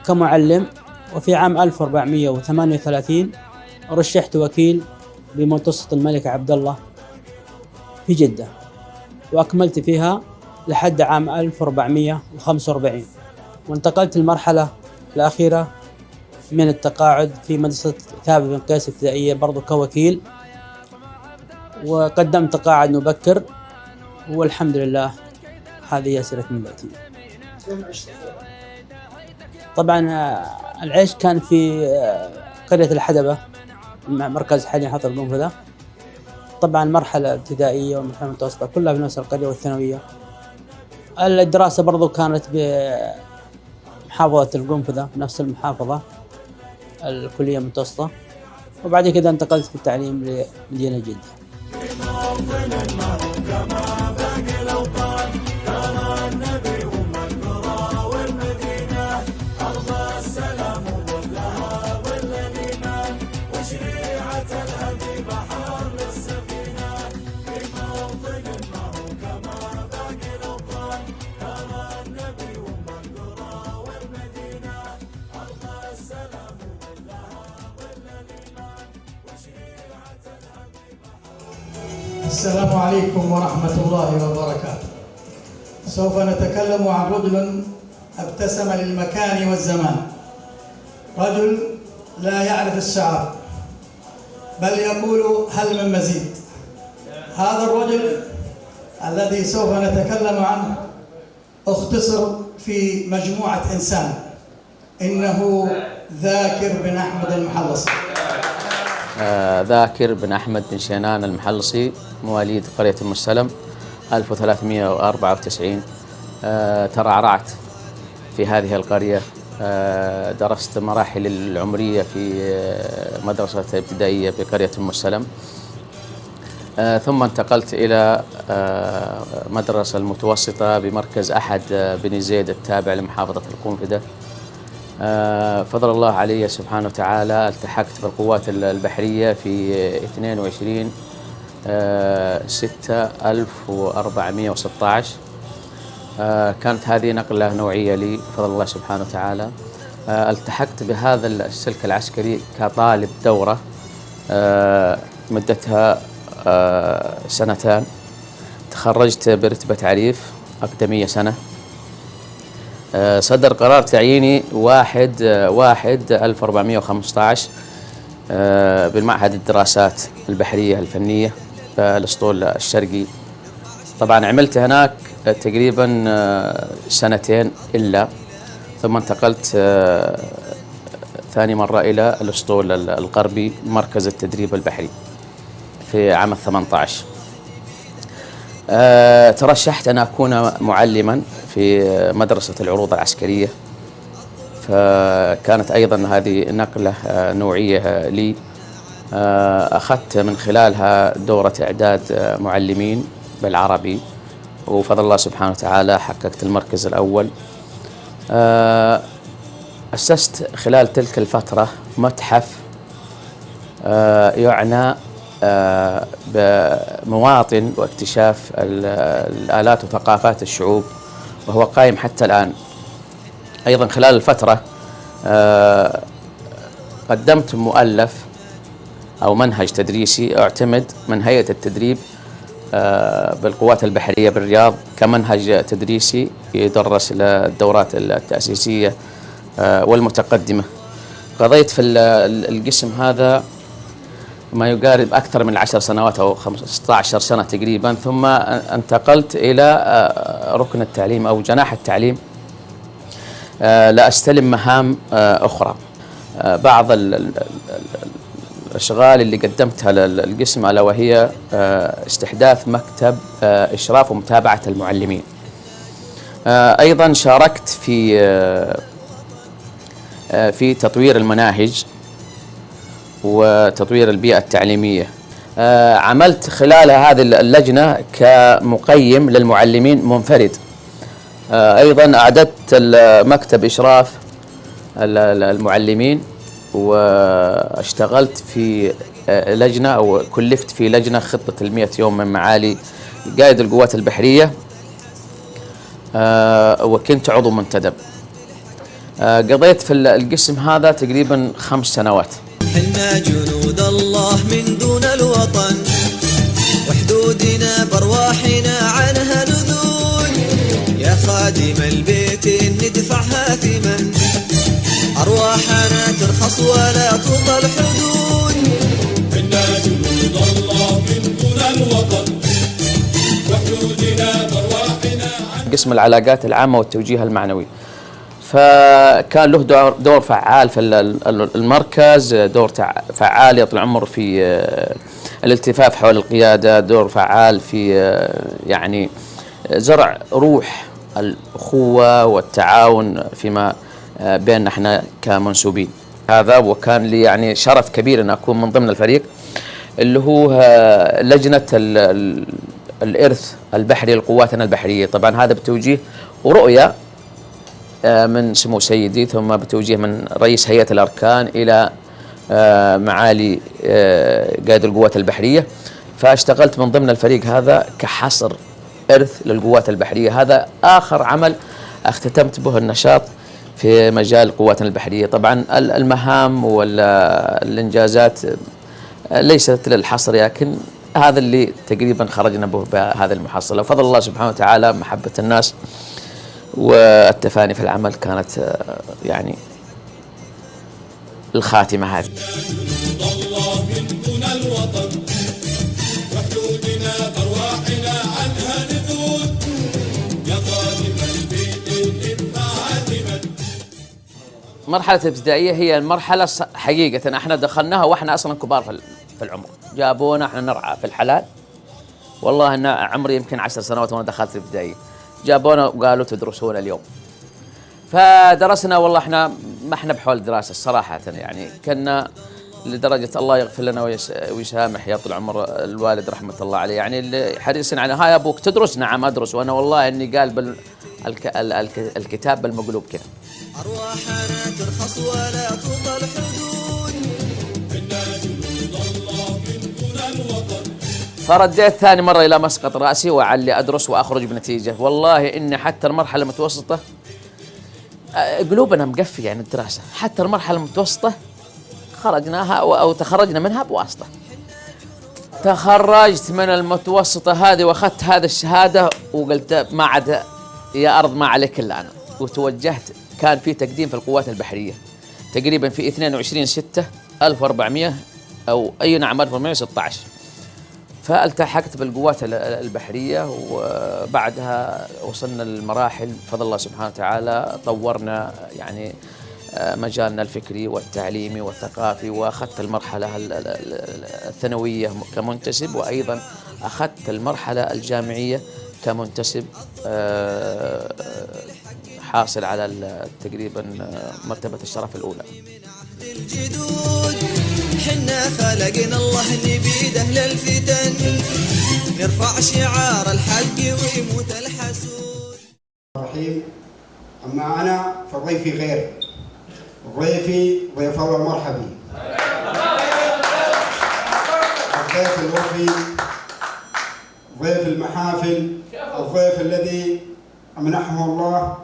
كمعلم، وفي عام 1438 رشحت وكيل بمتوسط الملك عبد الله في جدة، وأكملت فيها لحد عام 1445. وانتقلت المرحلة الأخيرة من التقاعد في مدرسة ثابت بن قيس الابتدائية برضو كوكيل، وقدمت تقاعد مبكر، والحمد لله هذه سيرة من بيتي. طبعا العيش كان في قرية الحدبة مركز حلي محافظة القنفذة. طبعا مرحلة ابتدائية ومرحلة متوسطة كلها في نفس القرية، والثانوية. الدراسة برضو كانت بمحافظة القنفذة نفس المحافظة، الكلية المتوسطة. وبعد كده انتقلت في التعليم لمدينة جدة. السلام عليكم ورحمة الله وبركاته. سوف نتكلم عن رجل ابتسم للمكان والزمان، رجل لا يعرف الشعر بل يقول هل من مزيد. هذا الرجل الذي سوف نتكلم عنه اختصر في مجموعة إنسان، إنه ذاكر بن أحمد المحلصي. ذاكر بن أحمد بن شينان المحلصي، مواليد قرية المستلم 1394. ترعرعت في هذه القرية، درست مراحل العمرية في مدرسة ابتدائية بقرية المستلم، ثم انتقلت إلى مدرسة المتوسطة بمركز أحد بن زيد التابع لمحافظة القنفذة. فضل الله علي سبحانه وتعالى التحقت بالقوات البحرية في 22/6/1416. كانت هذه نقلة نوعية لي بفضل الله سبحانه وتعالى. التحقت بهذا السلك العسكري كطالب دورة مدتها 2 تخرجت برتبة عريف أقدمية سنة. صدر قرار تعييني 1/1/1415 بالمعهد الدراسات البحرية الفنية الأسطول الشرقي. طبعا عملت هناك تقريبا 2 إلا، ثم انتقلت ثاني مرة إلى الأسطول الغربي مركز التدريب البحري في عام 18. ترشحت أن أكون معلما في مدرسة العروض العسكرية، فكانت أيضا هذه نقلة نوعية لي. أخذت من خلالها دورة إعداد معلمين بالعربي، وفضل الله سبحانه وتعالى حققت المركز الأول. أسست خلال تلك الفترة متحف يعنى بمواطن واكتشاف الآلات وثقافات الشعوب، وهو قائم حتى الآن. أيضا خلال الفترة قدمت مؤلف أو منهج تدريسي أعتمد من هيئة التدريب بالقوات البحرية بالرياض كمنهج تدريسي يدرس للدورات التأسيسية والمتقدمة. قضيت في القسم هذا ما يقارب أكثر من 10 سنوات أو 15 سنة تقريبا، ثم انتقلت إلى ركن التعليم أو جناح التعليم لأستلم مهام أخرى. بعض الأشغال اللي قدمتها للقسم ألا وهي استحداث مكتب إشراف ومتابعة المعلمين. أيضا شاركت في تطوير المناهج وتطوير البيئة التعليمية. عملت خلال هذه اللجنة كمقيم للمعلمين منفرد. أيضا أعددت مكتب إشراف المعلمين، واشتغلت في لجنة أو كلفت في لجنة خطة 100 يوم من معالي قائد القوات البحرية، وكنت عضو منتدب. قضيت في القسم هذا تقريبا 5 سنوات. حنا جنود الله من دون الوطن، وحدودنا بارواحنا عنها نذول، يا خادم البيت ندفعها ثمن، أرواحنا ترخص ولا تطل حدود. حنا جنود الله من دون الوطن، وحدودنا بارواحنا قسم العلاقات العامة والتوجيه المعنوي، فكان له دور فعال في المركز، دور فعال يا طول العمر في الالتفاف حول القيادة، دور فعال في يعني زرع روح الأخوة والتعاون فيما بيننا احنا كمنسوبين. هذا وكان لي يعني شرف كبير أن أكون من ضمن الفريق اللي هو لجنة الإرث البحري لقواتنا البحرية. طبعا هذا بتوجيه ورؤية من سمو سيدي، ثم بتوجيه من رئيس هيئة الأركان إلى معالي قائد القوات البحرية. فاشتغلت من ضمن الفريق هذا كحصر إرث للقوات البحرية. هذا آخر عمل اختتمت به النشاط في مجال قواتنا البحرية. طبعا المهام والإنجازات ليست للحصر، لكن هذا اللي تقريبا خرجنا به بهذه المحصلة. وفضل الله سبحانه وتعالى محبة الناس والتفاني في العمل كانت يعني الخاتمة هذه. الله من دون الوطن، وحدودنا بارواحنا عنها نذود، يا خادم البيت ندفعها ثمن. مرحلة الابتدائية هي المرحلة حقيقة احنا دخلناها واحنا اصلا كبار في العمر، جابونا احنا نرعى في الحلال. والله ان عمري يمكن 10 سنوات وانا دخلت الابتدائية، جابونا وقالوا تدرسون اليوم. فدرسنا، والله احنا ما احنا بحول الدراسة الصراحة، يعني كنا لدرجة الله يغفر لنا ويسامح يا طول العمر الوالد رحمة الله عليه، يعني اللي حريصين على هاي ابوك تدرس، نعم ادرس، وانا والله اني قال الكتاب بالمقلوب كذا. أرواحنا ترخص ولا تطل حدود. حنا جنود الله من دون الوطن. فرديت ثاني مرة إلى مسقط رأسي وعلي أدرس وأخرج بنتيجة. والله إني حتى المرحلة المتوسطة قلوبنا مقفية يعني الدراسة، حتى المرحلة المتوسطة خرجناها أو تخرجنا منها بواسطة. تخرجت من المتوسطة هذه وأخذت هذه الشهادة وقلت ما عاد يا أرض ما عليك إلا أنا، وتوجهت. كان في تقديم في القوات البحرية تقريبا في 22/6/1400 أو أي نعم 1416. فالتحقت بالقوات البحرية، وبعدها وصلنا للمراحل بفضل الله سبحانه وتعالى. طورنا يعني مجالنا الفكري والتعليمي والثقافي، وأخذت المرحلة الثانوية كمنتسب، وأيضا أخذت المرحلة الجامعية كمنتسب، حاصل على تقريبا مرتبة الشرف الأولى. الجدود حنا خلقنا الله نبيد أهل الفتن، نرفع شعار الحق ويموت الحسود. الرحيم. أما أنا فضيفي غير، ضيفي ضيف الله مرحبي، الضيف الوفي، ضيف المحافل، الضيف الذي أمنحه الله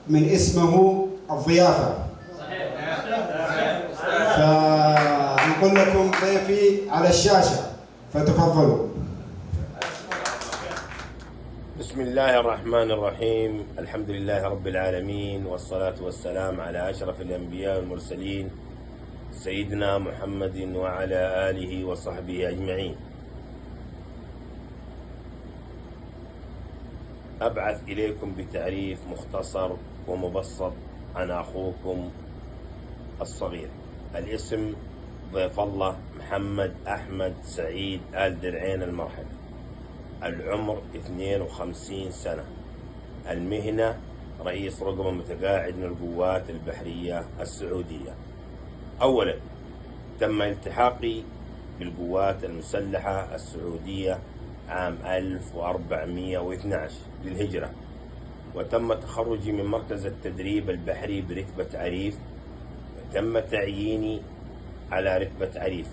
من اسمه الضيافة. فنقول لكم ضيفي على الشاشة فتفضلوا. بسم الله الرحمن الرحيم، الحمد لله رب العالمين، والصلاة والسلام على أشرف الأنبياء والمرسلين سيدنا محمد وعلى آله وصحبه أجمعين. أبعث إليكم بتعريف مختصر ومبسط عن أخوكم الصغير. الاسم ضيف الله محمد أحمد سعيد آل درعين المرحبي. العمر 52 سنة. المهنة رئيس رقبة متقاعد من القوات البحرية السعودية. أولا تم التحاقي بالقوات المسلحة السعودية عام 1412 للهجرة، وتم تخرجي من مركز التدريب البحري برتبة عريف، وتم تعييني على رتبة عريف.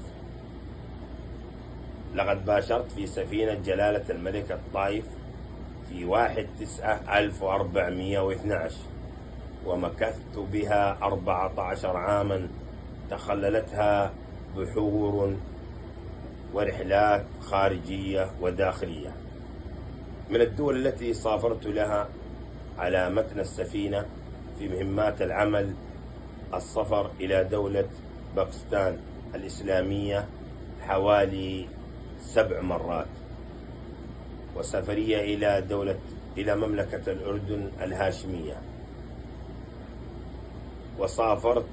لقد باشرت في سفينة جلالة الملك الطائف في 1/9/1412، ومكثت بها 14 عاما تخللتها بحور ورحلات خارجية وداخلية. من الدول التي سافرت لها على متن السفينة في مهمات العمل السفر إلى دولة باكستان الإسلامية حوالي 7 مرات، وسفرية إلى مملكة الأردن الهاشمية، وسافرت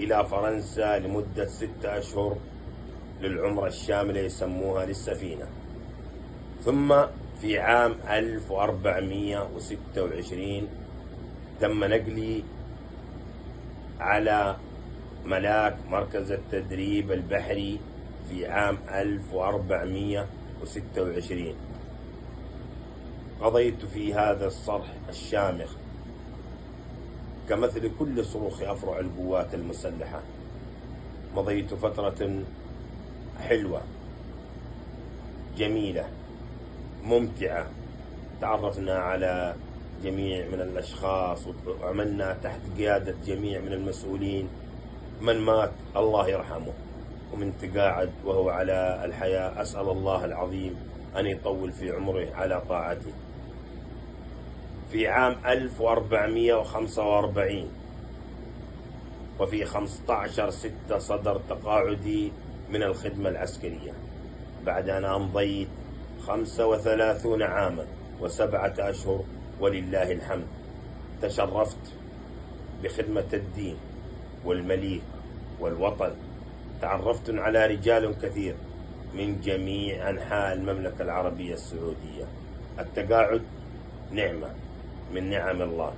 إلى فرنسا لمدة 6 أشهر للعمرة الشاملة يسموها للسفينة. ثم في عام 1426 تم نقلي على ملاك مركز التدريب البحري في عام 1426. قضيت في هذا الصرح الشامخ كمثل كل صروخ أفرع القوات المسلحة. مضيت فترة حلوة جميلة ممتعة، تعرفنا على جميع من الأشخاص وعملنا تحت قيادة جميع من المسؤولين. من مات الله يرحمه، ومن تقاعد وهو على الحياة أسأل الله العظيم أن يطول في عمره على طاعته. في عام 1445 وفي 15/6 صدر تقاعدي من الخدمة العسكرية بعد أن أمضيت 35 عاما و7 أشهر ولله الحمد. تشرفت بخدمة الدين والمليك والوطن. تعرفت على رجال كثير من جميع أنحاء المملكة العربية السعودية. التقاعد نعمة من نعم الله،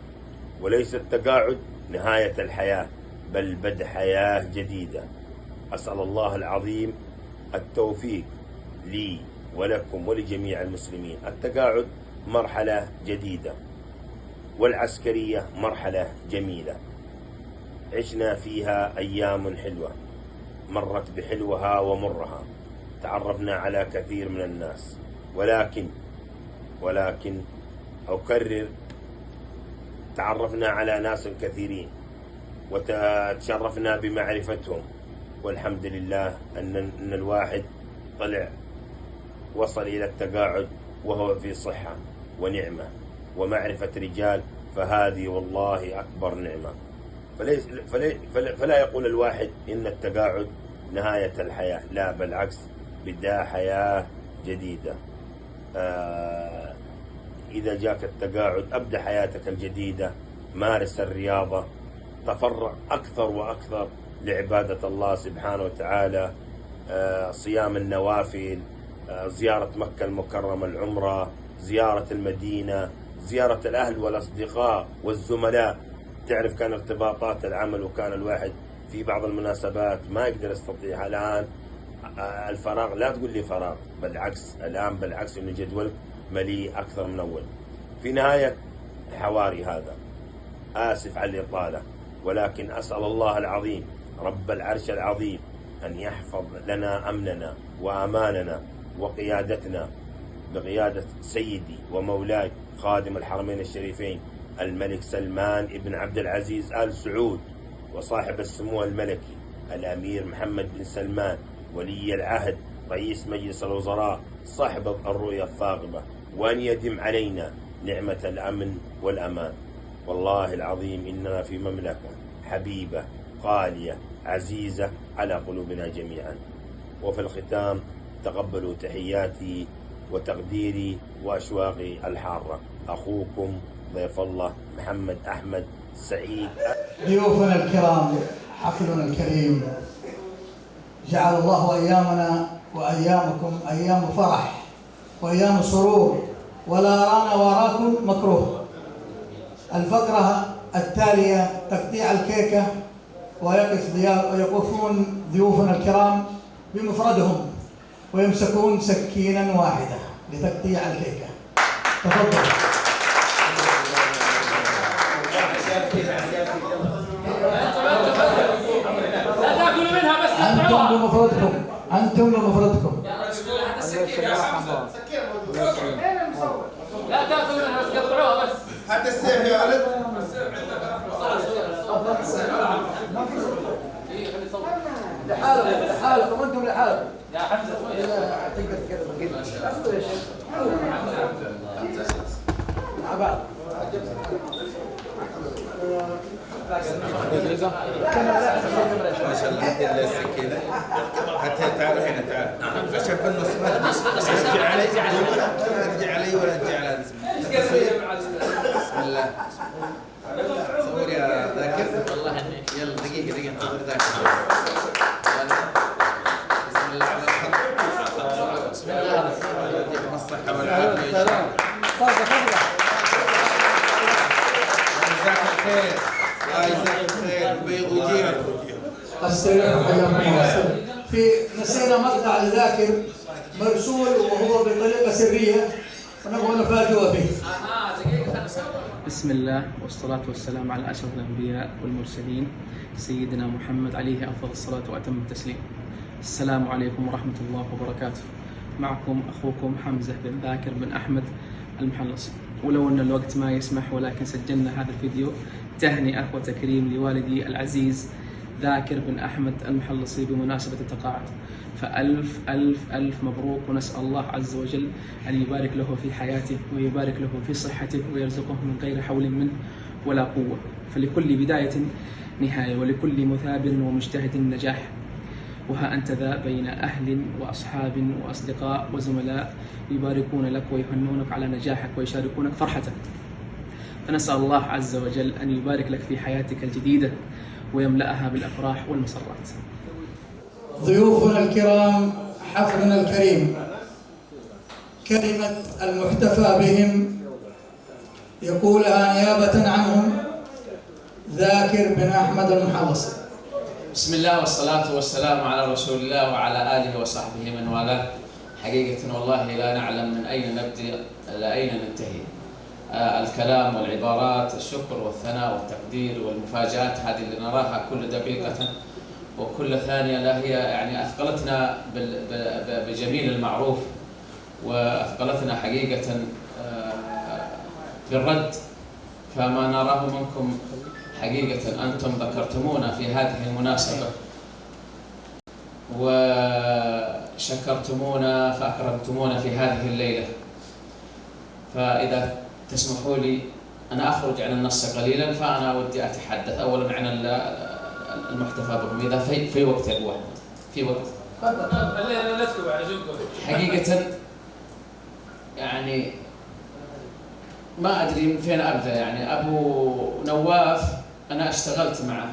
وليس التقاعد نهاية الحياة، بل بدء حياة جديدة. أسأل الله العظيم التوفيق لي ولكم ولجميع المسلمين. التقاعد مرحلة جديدة، والعسكرية مرحلة جميلة عشنا فيها أيام حلوة، مرت بحلوها ومرها. تعرفنا على كثير من الناس، ولكن أكرر، تعرفنا على ناس كثيرين وتشرفنا بمعرفتهم، والحمد لله أن الواحد وصل إلى التقاعد وهو في صحة ونعمة ومعرفة رجال، فهذه والله أكبر نعمة. فلا يقول الواحد إن التقاعد نهاية الحياة، لا بالعكس، بداية حياة جديدة. إذا جاك التقاعد أبدأ حياتك الجديدة، مارس الرياضة، تفرغ أكثر وأكثر لعبادة الله سبحانه وتعالى، صيام النوافل، زيارة مكة المكرمة، العمرة، زيارة المدينة، زيارة الأهل والأصدقاء والزملاء. تعرف كان ارتباطات العمل، وكان الواحد في بعض المناسبات ما أقدر أستطيع الآن الفراغ. لا تقول لي فراغ، بالعكس الآن بالعكس إنه جدول مليء أكثر من أول. في نهاية حواري هذا آسف على الإطالة، ولكن أسأل الله العظيم رب العرش العظيم أن يحفظ لنا أمننا وأماننا وقيادتنا بقيادة سيدي ومولاي خادم الحرمين الشريفين الملك سلمان بن عبد العزيز آل سعود، وصاحب السمو الملكي الأمير محمد بن سلمان ولي العهد رئيس مجلس الوزراء صاحب الرؤية الثاقبة، وأن يدم علينا نعمة الأمن والأمان. والله العظيم إننا في مملكة حبيبة غالية عزيزة على قلوبنا جميعا. وفي الختام تقبلوا تحياتي وتقديري وأشواقي الحارة. أخوكم ضيف الله محمد أحمد سعيد. ضيوفنا الكرام، حفلنا الكريم، جعل الله أيامنا وأيامكم أيام فرح وأيام سرور، ولا رانا وراكم مكروه. الفقرة التالية تقطيع الكيكة، ويقفون ضيوفنا الكرام بمفردهم ويمسكون سكينا واحدة لتقطيع الكيكة. تفضل. لا تاكلوا منها بس أنتم بمفردكم، أنتم بمفردكم. لا تاكلوا منها بس قطعوها بس. حتى السيف يا ولد. لحالكم أنتم لحالكم. يا حمزة تقدر تقدر مع بعض. ما شاء الله هدي السكينة. حتى تعالوا هنا تعالوا. عشان في النص ما تجي علي تجي علي ولا تجي على بسم الله. صور يا ذاكر. والله يلا دقيقة انتظر ذاكر. بسم الله على الخط. بسم الله. يديكم الصحة والعافية. تفضل. جزاك الخير. جزاك الخير. بيض وجيهك. في نسينا مقطع لذاكر مرسول وهو بطريقة سرية ونبغى نفاجئه به. بسم الله والصلاة والسلام على أشرف الأنبياء والمرسلين سيدنا محمد عليه أفضل الصلاة وأتم التسليم. السلام عليكم ورحمة الله وبركاته. معكم أخوكم حمزة بن ذاكر بن أحمد المحلص. ولو أن الوقت ما يسمح ولكن سجلنا هذا الفيديو تهنئة وتكريم لوالدي العزيز ذاكر بن أحمد المحلصي بمناسبة التقاعد، فألف ألف ألف مبروك، ونسأل الله عز وجل أن يبارك له في حياته ويبارك له في صحته ويرزقه من غير حول منه ولا قوة. فلكل بداية نهاية ولكل مثابر ومجتهد نجاح، وها أنت ذا بين أهل وأصحاب وأصدقاء وزملاء يباركون لك ويهنونك على نجاحك ويشاركونك فرحتك. فنسأل الله عز وجل أن يبارك لك في حياتك الجديدة ويملأها بالأفراح والمسرات. ضيوفنا الكرام، حفلنا الكريم، كلمة المحتفى بهم يقولها نيابة عنهم ذاكر بن أحمد المحلصي. بسم الله والصلاة والسلام على رسول الله وعلى آله وصحبه من والاه. حقيقة والله لا نعلم من أين نبدأ إلى أين ننتهي. الكلام والعبارات، الشكر والثناء والتقدير والمفاجآت هذه اللي نراها كل دقيقة وكل ثانية لا هي يعني أثقلتنا بجميل المعروف، وأثقلتنا حقيقة بالرد. فما نراه منكم حقيقة أنتم ذكرتمونا في هذه المناسبة وشكرتمونا فأكرمتمونا في هذه الليلة. فإذا تسمحوا لي أنا أخرج عن النص قليلا، فأنا ودي أتحدث أولا عن المحتفى بهم إذا في وقت يا أبو أحمد، في وقت حقيقة يعني ما أدري من فين أبدأ. يعني أبو نواف أنا اشتغلت معه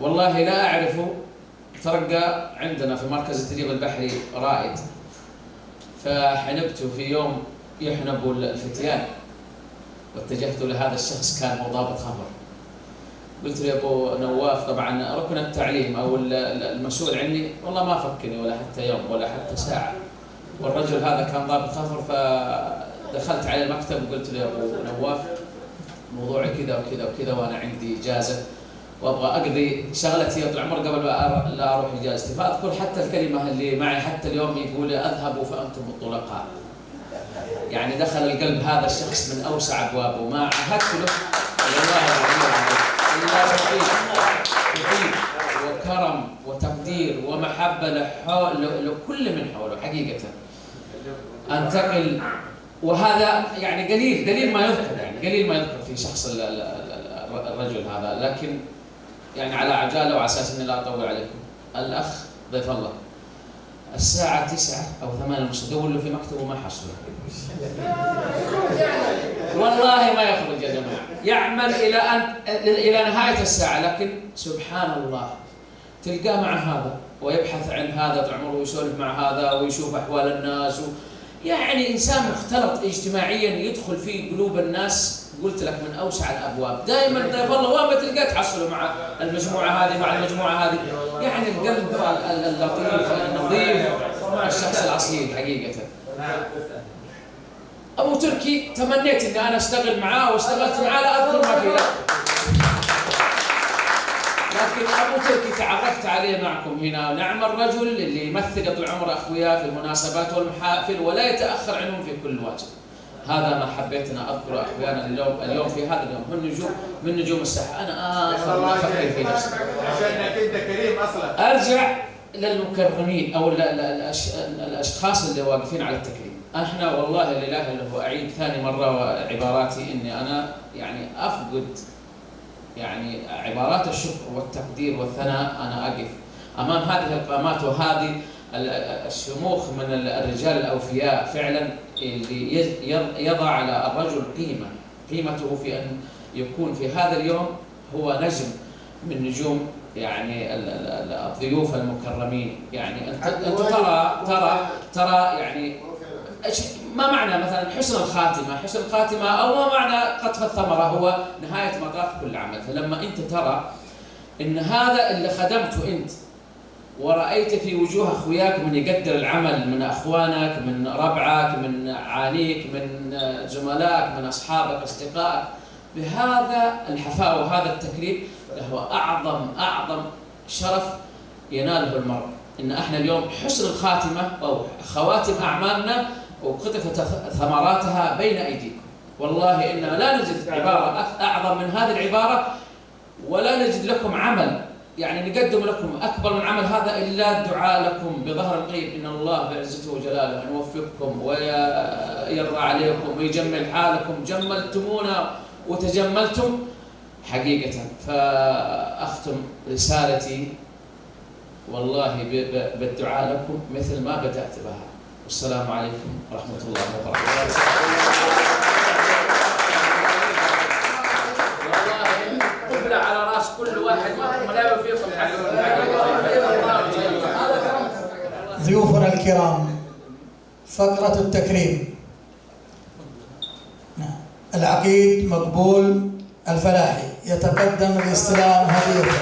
والله لا أعرفه، ترقى عندنا في مركز التدريب البحري رائد، فحنبته في يوم يحنب الفتيان واتجهت لهذا الشخص كان هو ضابط خمر، قلت له يا ابو نواف طبعا ركن التعليم او المسؤول عني والله ما فكني ولا حتى يوم ولا حتى ساعه، والرجل هذا كان ضابط خفر، فدخلت على المكتب وقلت له يا ابو نواف موضوعي كذا وكذا وكذا وانا عندي اجازه وابغى اقضي شغلتي يا طول العمر قبل لا اروح اجازتي، فاذكر حتى الكلمه اللي معي حتى اليوم يقول اذهبوا فانتم الطلقاء. يعني دخل القلب هذا الشخص من اوسع ابوابه، ما عهدت له والله العظيم الا توفيق وكرم وتقدير ومحبه لكل من حوله حقيقه. انتقل وهذا يعني دليل ما يذكر، يعني قليل ما يذكر في شخص الرجل هذا، لكن يعني على عجاله وعلى اساس اني لا اطول عليكم. الاخ ضيف الله الساعه 9 أو 8:30 ادور له في مكتبه ما حصله. والله ما يخرج يا جماعه، يعمل الى نهايه الساعه، لكن سبحان الله تلقاه مع هذا ويبحث عن هذا طول عمره ويسولف مع هذا ويشوف احوال الناس يعني انسان مختلط اجتماعيا يدخل في قلوب الناس. قلت لك من اوسع الابواب، دائما ضيف الله وين ما تلقاه تحصله مع المجموعه هذه مع المجموعه هذه، يعني القلب اللطيف النظيف الشخص الاصيل حقيقه. ابو تركي تمنيت اني انا اشتغل معاه واشتغلت معاه لا اذكر ما في لكن ابو تركي تعرفت عليه معكم هنا، نعم الرجل اللي يمثل طول عمره اخوياه في المناسبات والمحافل ولا يتاخر عنهم في كل واجب. هذا ما حبيت ان اذكر اخواننا اليوم في هذا اليوم، هم من نجوم الساحه. انا اخر ما افكر في نفسي عشانك انت كريم اصلا. ارجع للمكرمين او الاشخاص اللي واقفين على التكريم. احنا والله لا اله الا هو اعيد ثاني مره عباراتي اني انا يعني افقد يعني عبارات الشكر والتقدير والثناء. انا اقف امام هذه القامات وهذه الشموخ من الرجال الاوفياء فعلا اللي يضع على الرجل قيمته في ان يكون في هذا اليوم هو نجم من نجوم يعني الضيوف المكرمين. يعني انت ترى يعني ما معنى مثلا حسن الخاتمه او ما معنى قطف الثمره هو نهايه مطاف كل عمل. فلما انت ترى ان هذا اللي خدمته انت ورأيت في وجوه أخوياك من يقدر العمل من أخوانك من ربعك من عانيك من زملائك من أصحابك أصدقائك بهذا الحفاء وهذا التكريم له أعظم شرف يناله المرء. إن احنا اليوم حسن الخاتمة أو خواتم أعمالنا وقطفت ثمراتها بين أيديكم. والله إننا لا نجد عبارة أعظم من هذه العبارة ولا نجد لكم عمل يعني نقدم لكم أكبر من عمل هذا إلا الدعاء لكم بظهر الغيب إن الله بعزته وجلاله أن يوفقكم ويرضى عليكم ويجمل حالكم. جملتمونا وتجملتم حقيقة. فأختم رسالتي والله بالدعاء لكم مثل ما بدأت بها. والسلام عليكم ورحمة الله وبركاته. والله على راس كل واحد منكم لا يوفقكم ضيوفنا الكرام، فقرة التكريم. العقيد مقبول الفلاحي يتقدم لاستلام هديته.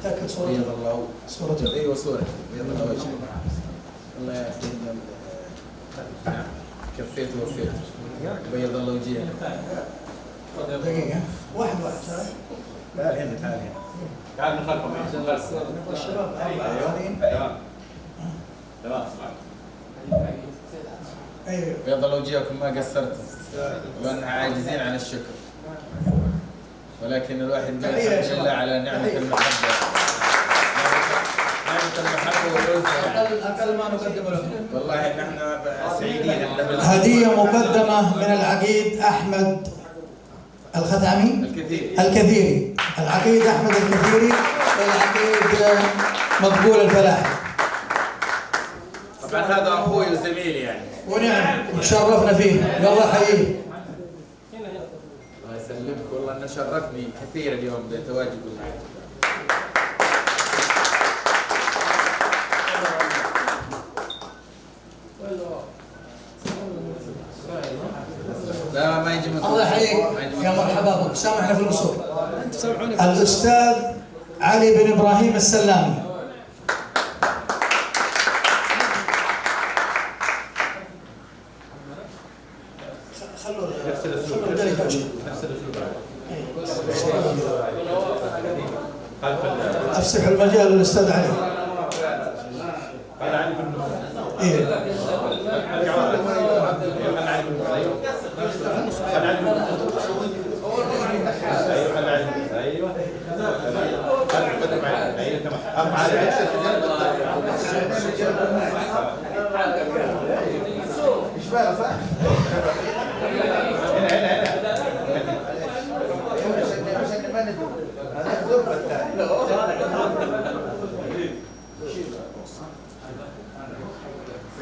تأكد صورة بيض الله صورته. ايوه صورته بيض الله وجهه. الله يعافيك. نعم كفيت ووفيت بيض الله وجهك. دقيقة واحد تعال هنا تعال من خلفهم الشباب تمام. ايوه بيض الله وجهكم ما قصرتم وأننا عاجزين عن الشكر، ولكن الواحد قال الحمد لله على نعمة المحبة. نعمة المحبة والألفة أقل ما نقدم لكم. والله نحن سعيدين. هدية مقدمة من العقيد أحمد الخثعمي الكثيري. العقيد أحمد الكثيري والعقيد مقبول الفلاحي. طبعا هذا أخوي وزميلي يعني. ونعم وشرفنا فيه، يلا حييه. الله يسلمك والله انه شرفني كثير اليوم بتواجدي معك. لا ما يجي من الله يحييك يا مرحبا بك، سامحنا في الوصول. الأستاذ علي بن إبراهيم السلامي. أفسح المجال للأستاذ علي. إيه.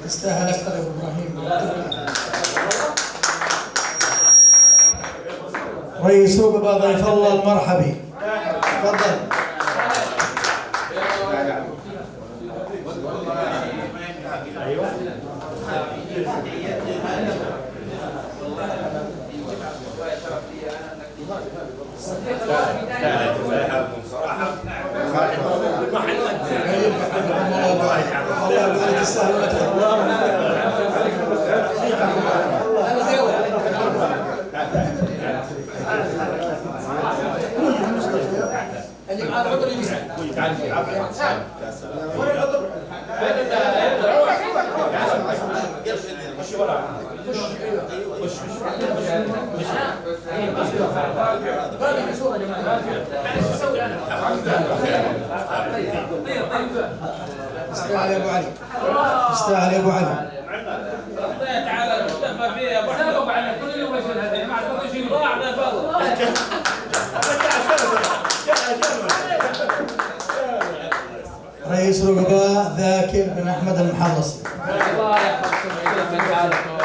تستاهل أكثر يا أبو إبراهيم. رئيس رقبة ضيف الله المرحبي، تفضل. استاهل يا ابو علي، استاهل يا ابو علي. تعال المصطفى فيه يا ابو علي كل يوم يشيل هذه ما عاد يشيل ضاع من فضل. رئيس رقبة ذاكر بن احمد المحرصي. الله يحفظكم من حالكم.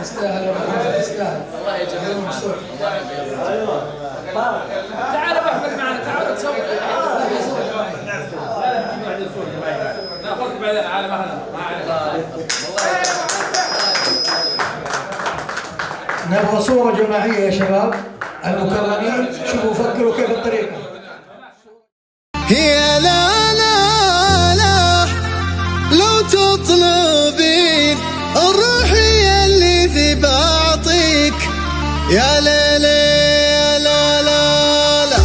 تستاهل يا ابو حمزه، تستاهل. الله يجزاك خير. تعال ابو احمد معنا، تعال تصور. ناخذك بعدين على مهلنا ما عليك. نبغى صورة جماعية يا شباب المكرمين، شوفوا فكروا كيف الطريقة. يا لا لا لا لو تطلبين الروح هي اللي ذي بعطيك يا ليلي يا لا لا لا.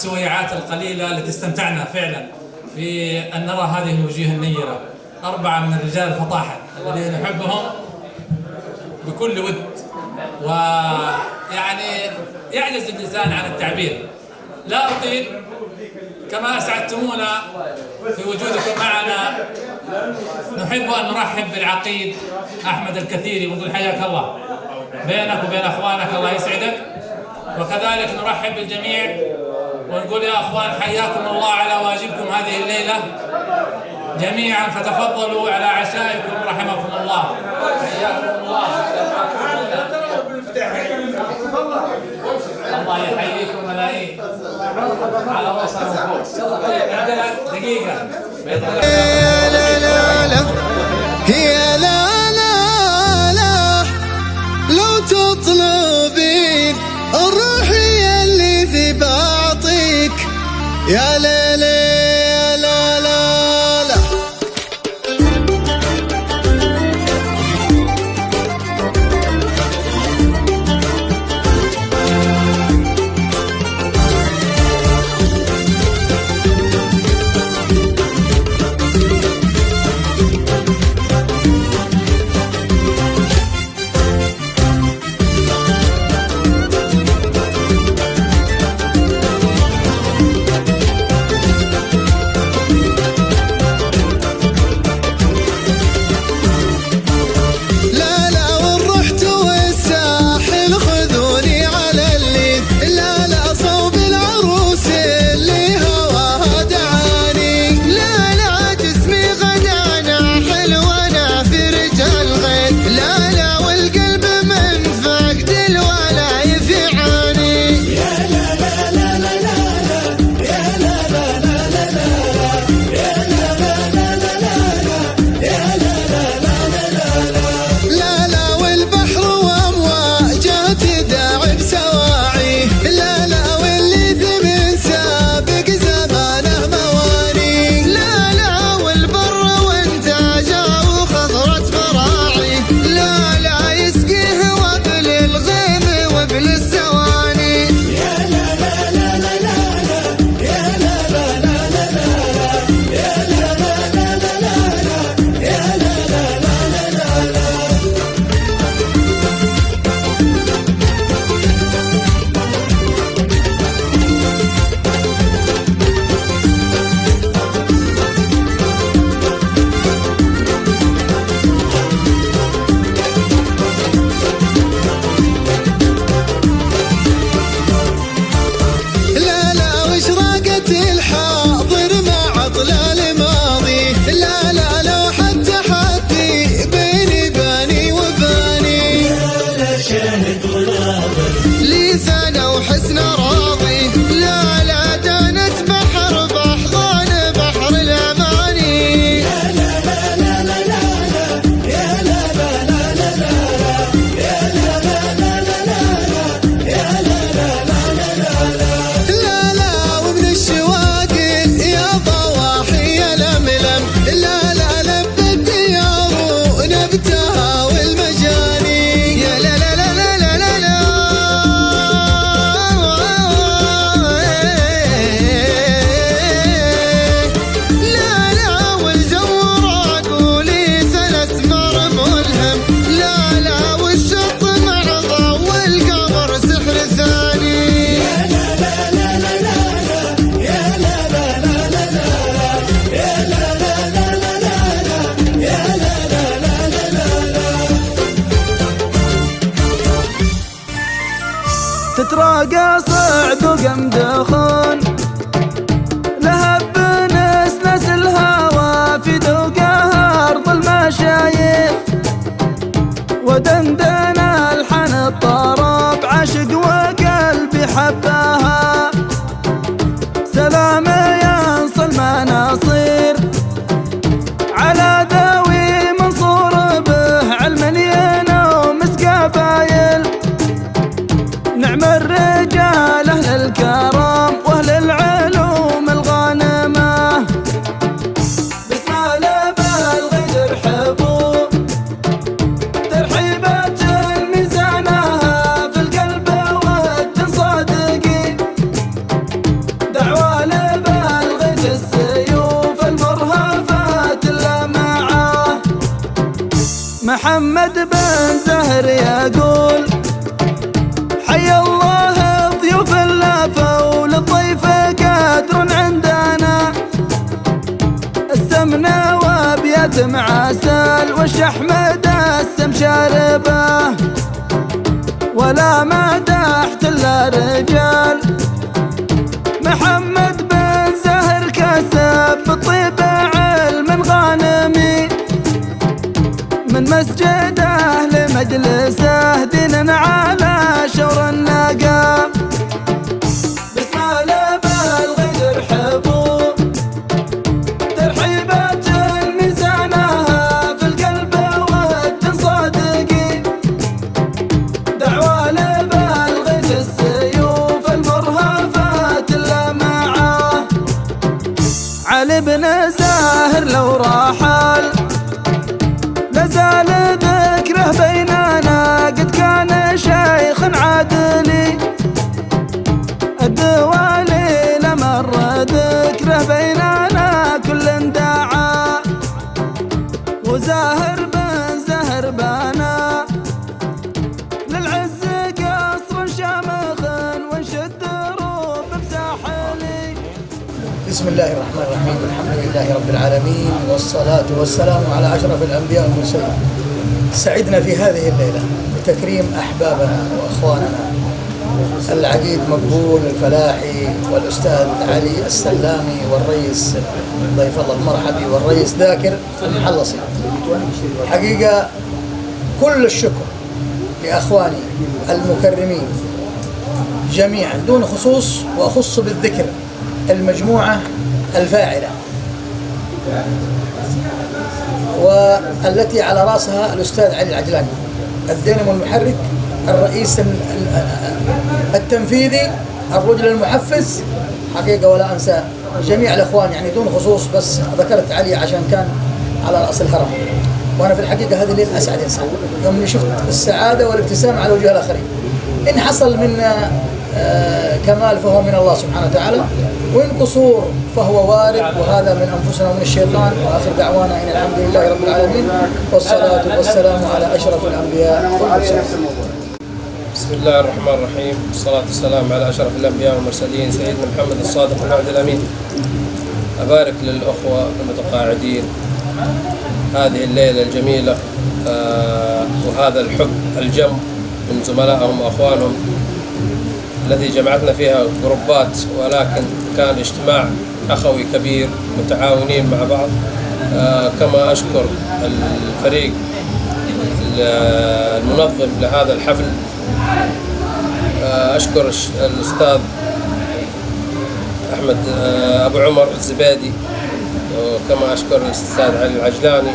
السويعات القليلة التي استمتعنا فعلا في أن نرى هذه الوجوه النيرة، 4 من الرجال الفطاحل الذين نحبهم بكل ود، ويعني يعجز اللسان عن التعبير. لا أطيل، كما أسعدتمونا في وجودكم معنا نحب أن نرحب بالعقيد أحمد الكثيري ونقول حياك الله بينك وبين أخوانك، الله يسعدك. وكذلك نرحب بالجميع ونقول يا أخوان حياكم الله على واجبكم هذه الليلة جميعا، فتفضلوا على عشائكم رحمكم الله. حياكم الله. الله يحييكم ملايين على رأس الوقوف. عندنا دقيقة. لا لا لا هي لا لا لا لو تطلبين الروح هي اللي ذي بعطيك يا ليلي لا لا لا. تتراقى صعد وقمدخون لهب نسنس الهوى في دوقها أرض المشايخ ودندن الحن الطرب عشق وقلبي حباها سلام ينصل المناصير على ذوي منصور به علم ينوم مسقى بايل نعم الرجال أهل الكرم محمد بن زهر يقول حي الله ضيوف اللافة وللضيف قدر عندنا، السمنة وابيات معسل والشحم دسم شاربه، ولا مدحت الا رجال. محمد بن زهر كسب بالطيب علم غانمي، من مسجده لمجلسه دينا على شور النقا، بسالة بالغدر حبوب ترحيبات ميزانها في القلب ود صادقي، دعوة لبلغة السيوف المرهفات اللمعة. علي بن زاهر لو رحل لازال ذكره بيننا، قد كان شيخ عادلي، الدوالي لمر ذكره بيننا كل دعا، وزاهر بن زهر بنا للعز قصر شامخ وانشد دروب بساحلي. بسم الله الرحمن الرحيم، الحمد لله رب العالمين، والصلاة والسلام على أشرف الأنبياء والمرسلين. سعدنا في هذه الليلة بتكريم أحبابنا وأخواننا العقيد مقبول الفلاحي والأستاذ علي السلامي والرئيس ضيف الله المرحبي والرئيس ذاكر المحلصي. حقيقة كل الشكر لأخواني المكرمين جميعا دون خصوص، وأخص بالذكر المجموعة الفاعلة والتي على رأسها الأستاذ علي العجلاني الدينامو المحرك، الرئيس التنفيذي، الرجل المحفز. حقيقة ولا أنسى جميع الأخوان يعني دون خصوص، بس ذكرت علي عشان كان على رأس الهرم، وأنا في الحقيقة هذه الليلة أسعد إنسان يوم شفت السعادة والابتسامة على وجه الآخرين. إن حصل من كمال فهو من الله سبحانه وتعالى، وإن قصور فهو وارد، وهذا من أنفسنا ومن الشيطان. وآخر دعوانا إن الحمد لله رب العالمين، والصلاة والسلام على أشرف الأنبياء والمرسلين. بسم الله الرحمن الرحيم، والصلاة والسلام على أشرف الأنبياء والمرسلين سيدنا محمد الصادق الوعد الأمين. أبارك للأخوة المتقاعدين هذه الليلة الجميلة، وهذا الحب الجم من زملائهم وأخوانهم الذي جمعتنا فيها جروبات، ولكن كان اجتماع أخوي كبير متعاونين مع بعض. كما أشكر الفريق المنظم لهذا الحفل، أشكر الأستاذ أحمد أبو عمر الزبادي، وكما أشكر الأستاذ علي العجلاني.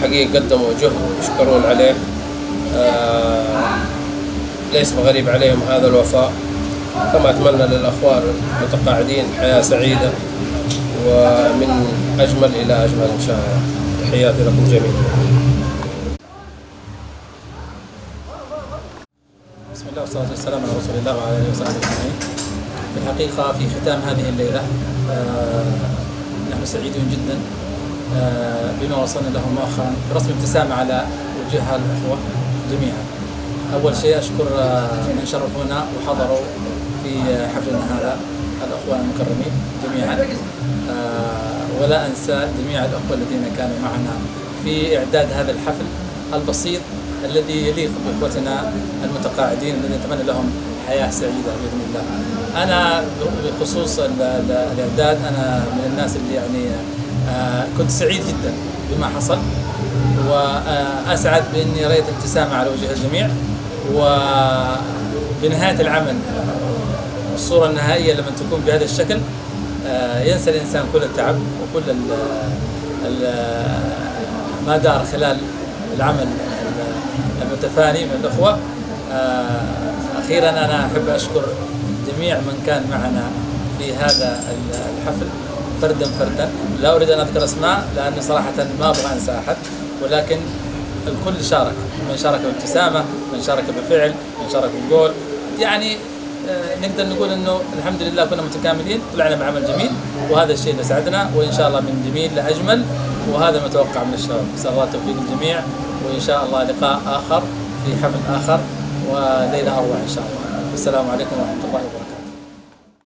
حقيقة قدموا جهد يشكرون عليه، ليس بغريب عليهم هذا الوفاء. كما أتمنى للأخوان المتقاعدين حياة سعيدة ومن أجمل إلى أجمل إن شاء الله. تحياتي لكم جميعا. بسم الله والصلاة والسلام على رسول الله وعلى آله وصحبه أجمعين. في الحقيقة في ختام هذه الليلة نحن سعيدون جدا بما وصلنا له مؤخرا، برسم ابتسامة على وجوه الأخوة جميعا. أول شيء أشكر من شرفونا وحضروا في حفلنا هذا، الأخوان المكرمين جميعا، ولا أنسى جميع الأخوة الذين كانوا معنا في إعداد هذا الحفل البسيط الذي يليق بإخوتنا المتقاعدين الذين نتمنى لهم حياة سعيدة بإذن الله. أنا بخصوص الإعداد أنا من الناس اللي يعني كنت سعيد جدا بما حصل، وأسعد بأني رأيت ابتسامة على وجه الجميع، وبنهاية العمل الصورة النهائية لما تكون بهذا الشكل ينسى الإنسان كل التعب وكل ما دار خلال العمل المتفاني من الأخوة. أخيرا أنا أحب أشكر جميع من كان معنا في هذا الحفل فردا فردا، لا أريد أن أذكر أسماء لأني صراحة ما أبغى أنسى أحد، ولكن الكل شارك، من شارك بابتسامة، من شارك بفعل، من شارك بقول، يعني نقدر نقول انه الحمد لله كنا متكاملين، طلعنا بعمل جميل، وهذا الشيء اللي سعدنا، وان شاء الله من جميل لاجمل، وهذا المتوقع من الشباب. نسال الله التوفيق للجميع، وان شاء الله لقاء اخر في حفل اخر وليله اروع ان شاء الله. السلام عليكم ورحمه الله وبركاته.